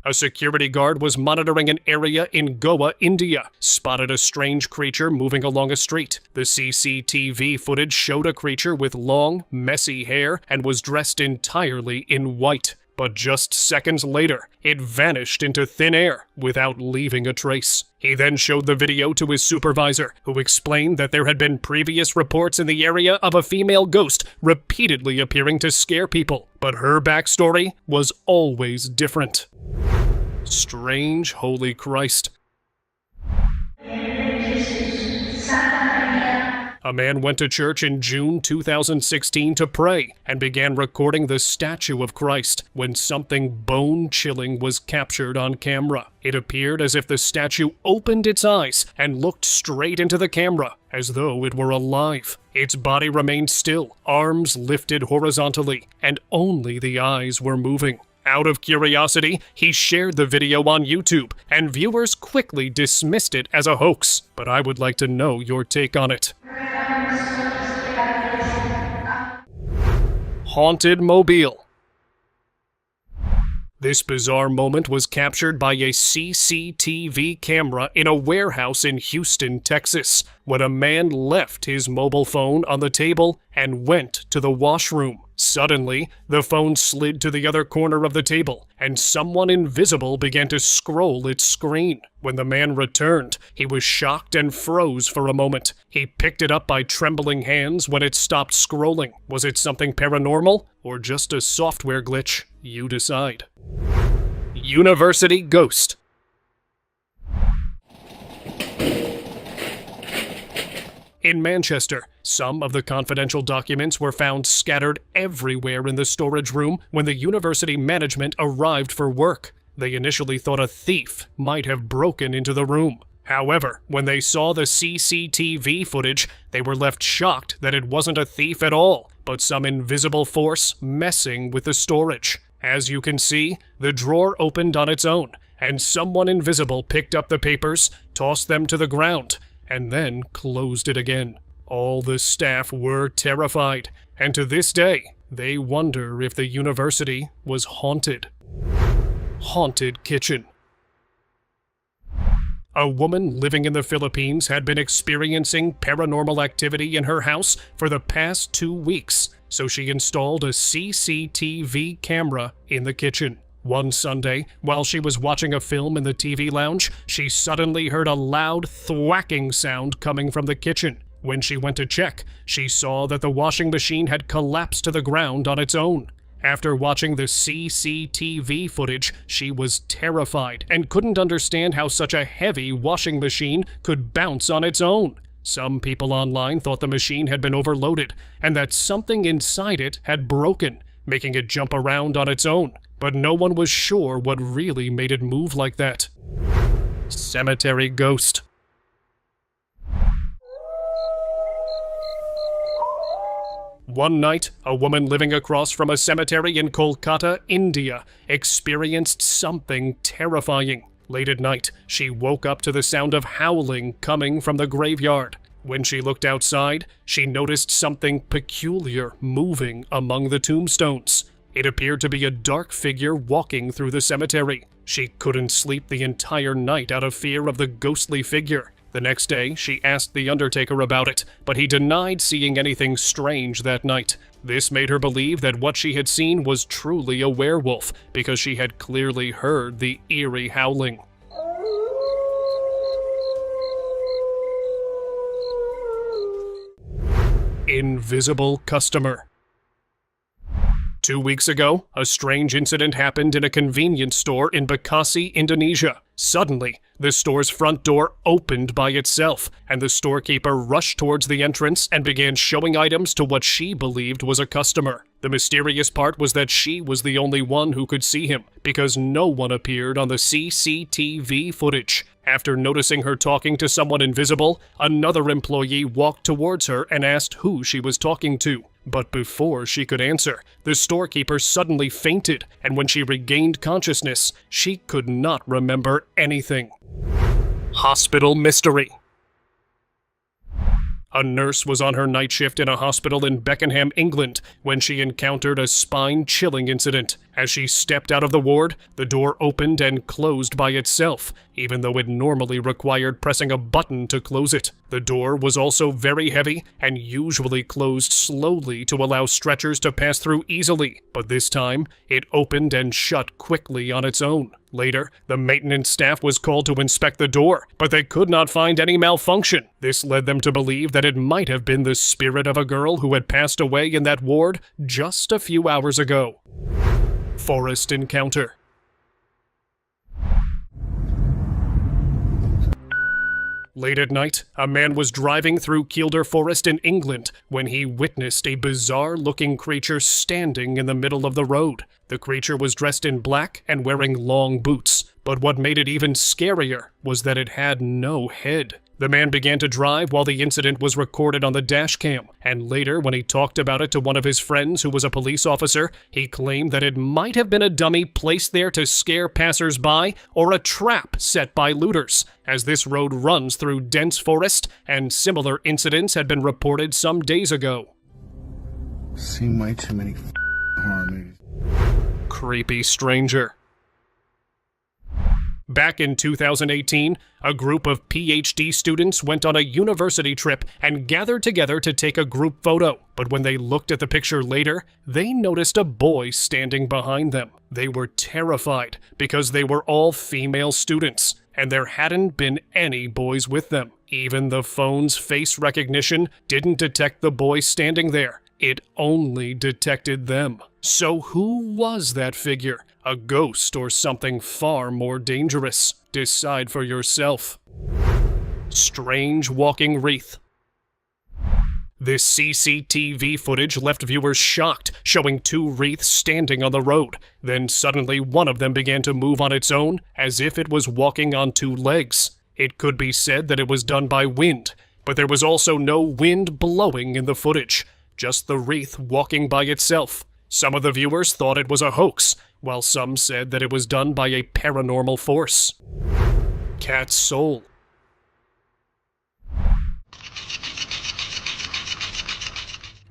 S1: A security guard was monitoring an area in Goa, India, spotted a strange creature moving along a street. The CCTV footage showed a creature with long, messy hair and was dressed entirely in white. But just seconds later, it vanished into thin air without leaving a trace. He then showed the video to his supervisor, who explained that there had been previous reports in the area of a female ghost repeatedly appearing to scare people, but her backstory was always different. Strange Holy Christ. A man went to church in June 2016 to pray and began recording the statue of Christ when something bone-chilling was captured on camera. It appeared as if the statue opened its eyes and looked straight into the camera, as though it were alive. Its body remained still, arms lifted horizontally, and only the eyes were moving. Out of curiosity, he shared the video on YouTube, and viewers quickly dismissed it as a hoax. But I would like to know your take on it. Haunted Mobile. This bizarre moment was captured by a CCTV camera in a warehouse in Houston, Texas, when a man left his mobile phone on the table and went to the washroom. Suddenly, the phone slid to the other corner of the table, and someone invisible began to scroll its screen. When the man returned, he was shocked and froze for a moment. He picked it up by trembling hands when it stopped scrolling. Was it something paranormal, or just a software glitch? You decide. University Ghost. In Manchester, some of the confidential documents were found scattered everywhere in the storage room when the university management arrived for work. They initially thought a thief might have broken into the room. However, when they saw the CCTV footage, they were left shocked that it wasn't a thief at all, but some invisible force messing with the storage. As you can see, the drawer opened on its own, and someone invisible picked up the papers, tossed them to the ground, and then closed it again. All the staff were terrified, and to this day, they wonder if the university was haunted. Haunted kitchen. A woman living in the Philippines had been experiencing paranormal activity in her house for the past 2 weeks, so she installed a CCTV camera in the kitchen. One Sunday, while she was watching a film in the TV lounge, she suddenly heard a loud thwacking sound coming from the kitchen. When she went to check, she saw that the washing machine had collapsed to the ground on its own. After watching the CCTV footage, she was terrified and couldn't understand how such a heavy washing machine could bounce on its own. Some people online thought the machine had been overloaded and that something inside it had broken, making it jump around on its own, but no one was sure what really made it move like that. Cemetery ghost. One night, a woman living across from a cemetery in Kolkata, India, experienced something terrifying. Late at night, she woke up to the sound of howling coming from the graveyard. When she looked outside, she noticed something peculiar moving among the tombstones. It appeared to be a dark figure walking through the cemetery. She couldn't sleep the entire night out of fear of the ghostly figure. The next day, she asked the undertaker about it, but he denied seeing anything strange that night. This made her believe that what she had seen was truly a werewolf, because she had clearly heard the eerie howling. Invisible customer. 2 weeks ago, a strange incident happened in a convenience store in Bekasi, Indonesia. Suddenly, the store's front door opened by itself, and the storekeeper rushed towards the entrance and began showing items to what she believed was a customer. The mysterious part was that she was the only one who could see him, because no one appeared on the CCTV footage. After noticing her talking to someone invisible, another employee walked towards her and asked who she was talking to. But before she could answer, the storekeeper suddenly fainted, and when she regained consciousness, she could not remember anything. Hospital mystery. A nurse was on her night shift in a hospital in Beckenham, England, when she encountered a spine-chilling incident. As she stepped out of the ward, the door opened and closed by itself, even though it normally required pressing a button to close it. The door was also very heavy and usually closed slowly to allow stretchers to pass through easily, but this time, it opened and shut quickly on its own. Later, the maintenance staff was called to inspect the door, but they could not find any malfunction. This led them to believe that it might have been the spirit of a girl who had passed away in that ward just a few hours ago. Forest encounter. Late at night, a man was driving through Kielder Forest in England when he witnessed a bizarre-looking creature standing in the middle of the road. The creature was dressed in black and wearing long boots, but what made it even scarier was that it had no head. The man began to drive while the incident was recorded on the dash cam, and later, when he talked about it to one of his friends who was a police officer, he claimed that it might have been a dummy placed there to scare passers-by or a trap set by looters, as this road runs through dense forest, and similar incidents had been reported some days ago.
S20: Seen way too many horror movies.
S1: Creepy stranger. Back in 2018, a group of PhD students went on a university trip and gathered together to take a group photo. But when they looked at the picture later, they noticed a boy standing behind them. They were terrified because they were all female students, and there hadn't been any boys with them. Even the phone's face recognition didn't detect the boy standing there. It only detected them. So who was that figure? A ghost or something far more dangerous? Decide for yourself. Strange walking wreath. This CCTV footage left viewers shocked, showing two wreaths standing on the road. Then suddenly one of them began to move on its own, as if it was walking on two legs. It could be said that it was done by wind, but there was also no wind blowing in the footage, just the wreath walking by itself. Some of the viewers thought it was a hoax, while some said that it was done by a paranormal force. Cat soul.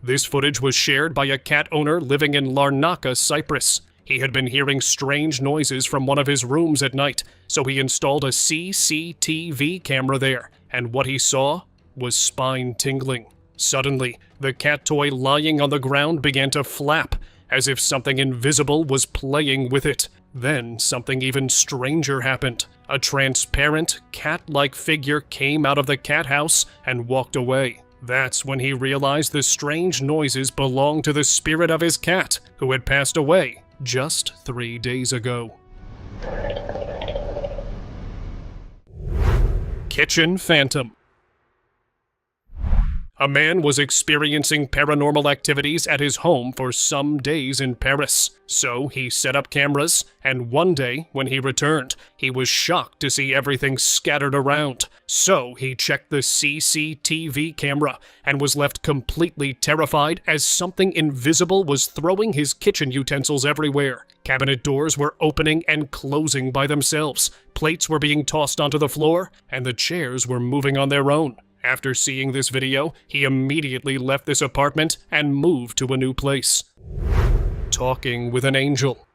S1: This footage was shared by a cat owner living in Larnaca, Cyprus. He had been hearing strange noises from one of his rooms at night, so he installed a CCTV camera there, and what he saw was spine-tingling. Suddenly, the cat toy lying on the ground began to flap, as if something invisible was playing with it. Then something even stranger happened. A transparent, cat-like figure came out of the cat house and walked away. That's when he realized the strange noises belonged to the spirit of his cat, who had passed away just 3 days ago. Kitchen Phantom. A man was experiencing paranormal activities at his home for some days in Paris. So he set up cameras, and one day, when he returned, he was shocked to see everything scattered around. So he checked the CCTV camera and was left completely terrified as something invisible was throwing his kitchen utensils everywhere. Cabinet doors were opening and closing by themselves, plates were being tossed onto the floor, and the chairs were moving on their own. After seeing this video, he immediately left this apartment and moved to a new place. Talking with an angel.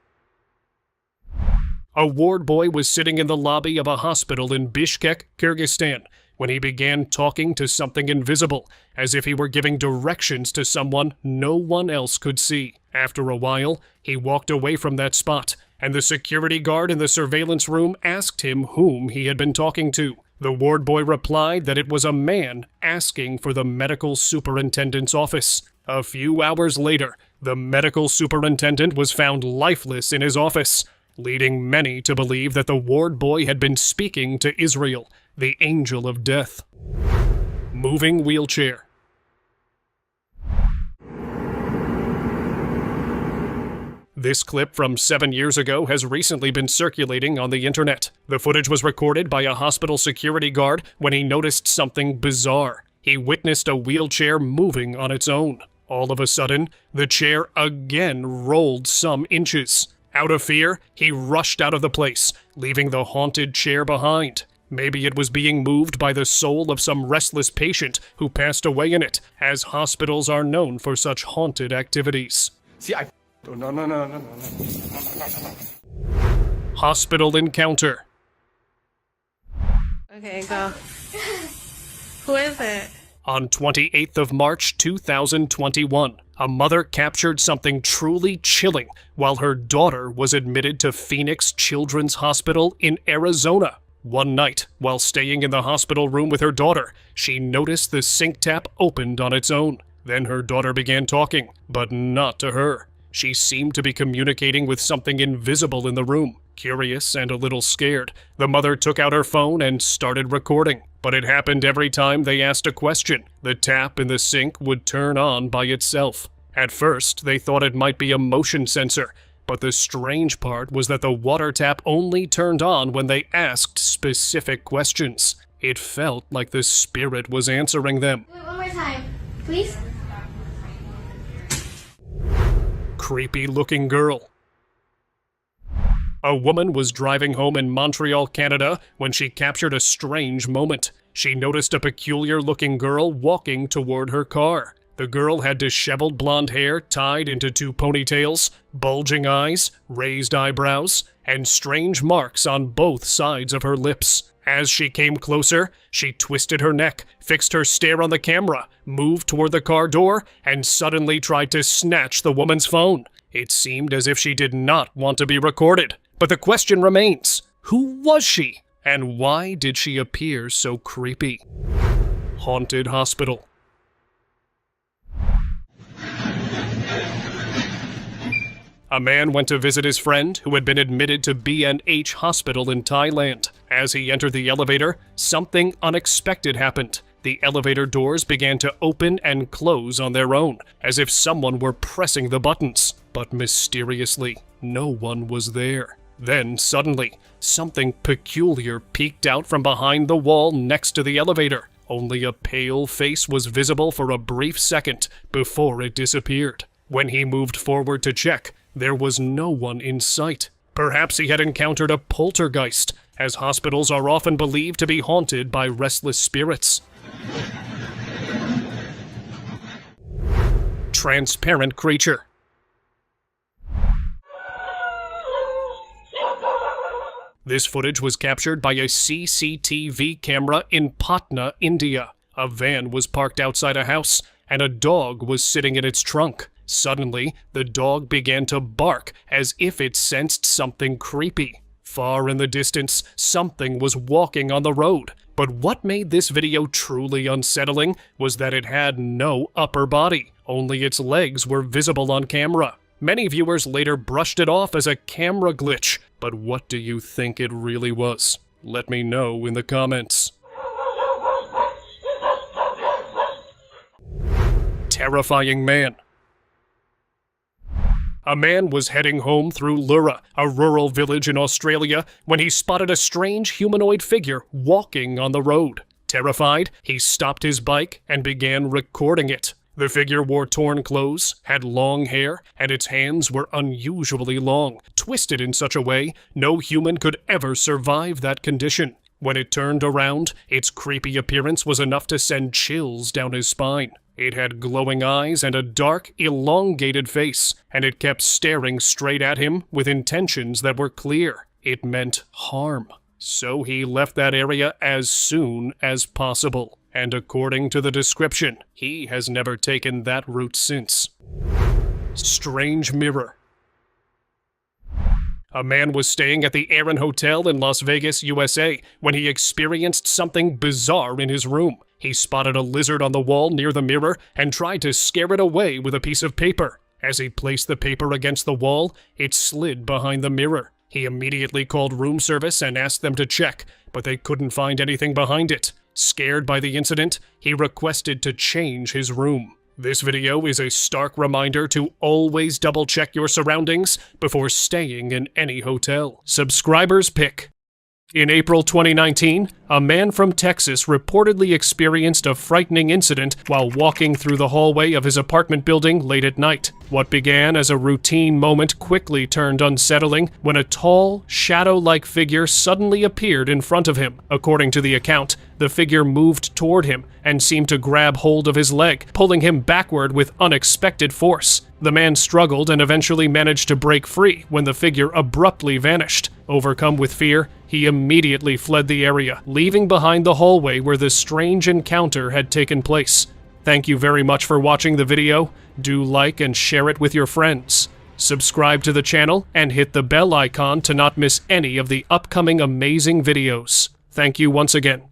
S1: A ward boy was sitting in the lobby of a hospital in Bishkek, Kyrgyzstan, when he began talking to something invisible, as if he were giving directions to someone no one else could see. After a while, he walked away from that spot, and the security guard in the surveillance room asked him whom he had been talking to. The ward boy replied that it was a man asking for the medical superintendent's office. A few hours later, the medical superintendent was found lifeless in his office, leading many to believe that the ward boy had been speaking to Israel, the angel of death. Moving wheelchair. This clip from 7 years ago has recently been circulating on the internet. The footage was recorded by a hospital security guard when he noticed something bizarre. He witnessed a wheelchair moving on its own. All of a sudden, the chair again rolled some inches. Out of fear, he rushed out of the place, leaving the haunted chair behind. Maybe it was being moved by the soul of some restless patient who passed away in it, as hospitals are known for such haunted activities.
S8: No.
S1: Hospital encounter.
S2: Okay, go. Who is it?
S1: On 28th of March 2021, a mother captured something truly chilling while her daughter was admitted to Phoenix Children's Hospital in Arizona. One night, while staying in the hospital room with her daughter, she noticed the sink tap opened on its own. Then her daughter began talking, but not to her. She seemed to be communicating with something invisible in the room. Curious and a little scared, the mother took out her phone and started recording. But it happened every time they asked a question. The tap in the sink would turn on by itself. At first, they thought it might be a motion sensor, but the strange part was that the water tap only turned on when they asked specific questions. It felt like the spirit was answering them.
S19: One more time, please.
S1: Creepy-looking girl. A woman was driving home in Montreal, Canada, when she captured a strange moment. She noticed a peculiar-looking girl walking toward her car. The girl had disheveled blonde hair tied into 2 ponytails, bulging eyes, raised eyebrows, and strange marks on both sides of her lips. As she came closer, she twisted her neck, fixed her stare on the camera, moved toward the car door, and suddenly tried to snatch the woman's phone. It seemed as if she did not want to be recorded. But the question remains, who was she? And why did she appear so creepy? Haunted hospital. A man went to visit his friend who had been admitted to B&H Hospital in Thailand. As he entered the elevator, something unexpected happened. The elevator doors began to open and close on their own, as if someone were pressing the buttons. But mysteriously, no one was there. Then, suddenly, something peculiar peeked out from behind the wall next to the elevator. Only a pale face was visible for a brief second before it disappeared. When he moved forward to check, there was no one in sight. Perhaps he had encountered a poltergeist, as hospitals are often believed to be haunted by restless spirits. Transparent creature. This footage was captured by a CCTV camera in Patna, India. A van was parked outside a house, and a dog was sitting in its trunk. Suddenly, the dog began to bark as if it sensed something creepy. Far in the distance, something was walking on the road. But what made this video truly unsettling was that it had no upper body, only its legs were visible on camera. Many viewers later brushed it off as a camera glitch, but what do you think it really was? Let me know in the comments. Terrifying man. A man was heading home through Lura, a rural village in Australia, when he spotted a strange humanoid figure walking on the road. Terrified, he stopped his bike and began recording it. The figure wore torn clothes, had long hair, and its hands were unusually long, twisted in such a way no human could ever survive that condition. When it turned around, its creepy appearance was enough to send chills down his spine. It had glowing eyes and a dark, elongated face, and it kept staring straight at him with intentions that were clear. It meant harm. So he left that area as soon as possible. And according to the description, he has never taken that route since. Strange mirror. A man was staying at the Aaron Hotel in Las Vegas, USA, when he experienced something bizarre in his room. He spotted a lizard on the wall near the mirror and tried to scare it away with a piece of paper. As he placed the paper against the wall, it slid behind the mirror. He immediately called room service and asked them to check, but they couldn't find anything behind it. Scared by the incident, he requested to change his room. This video is a stark reminder to always double-check your surroundings before staying in any hotel. Subscriber's pick. In April 2019, a man from Texas reportedly experienced a frightening incident while walking through the hallway of his apartment building late at night. What began as a routine moment quickly turned unsettling when a tall, shadow-like figure suddenly appeared in front of him. According to the account, the figure moved toward him and seemed to grab hold of his leg, pulling him backward with unexpected force. The man struggled and eventually managed to break free when the figure abruptly vanished. Overcome with fear, he immediately fled the area, leaving behind the hallway where the strange encounter had taken place. Thank you very much for watching the video. Do like and share it with your friends. Subscribe to the channel and hit the bell icon to not miss any of the upcoming amazing videos. Thank you once again.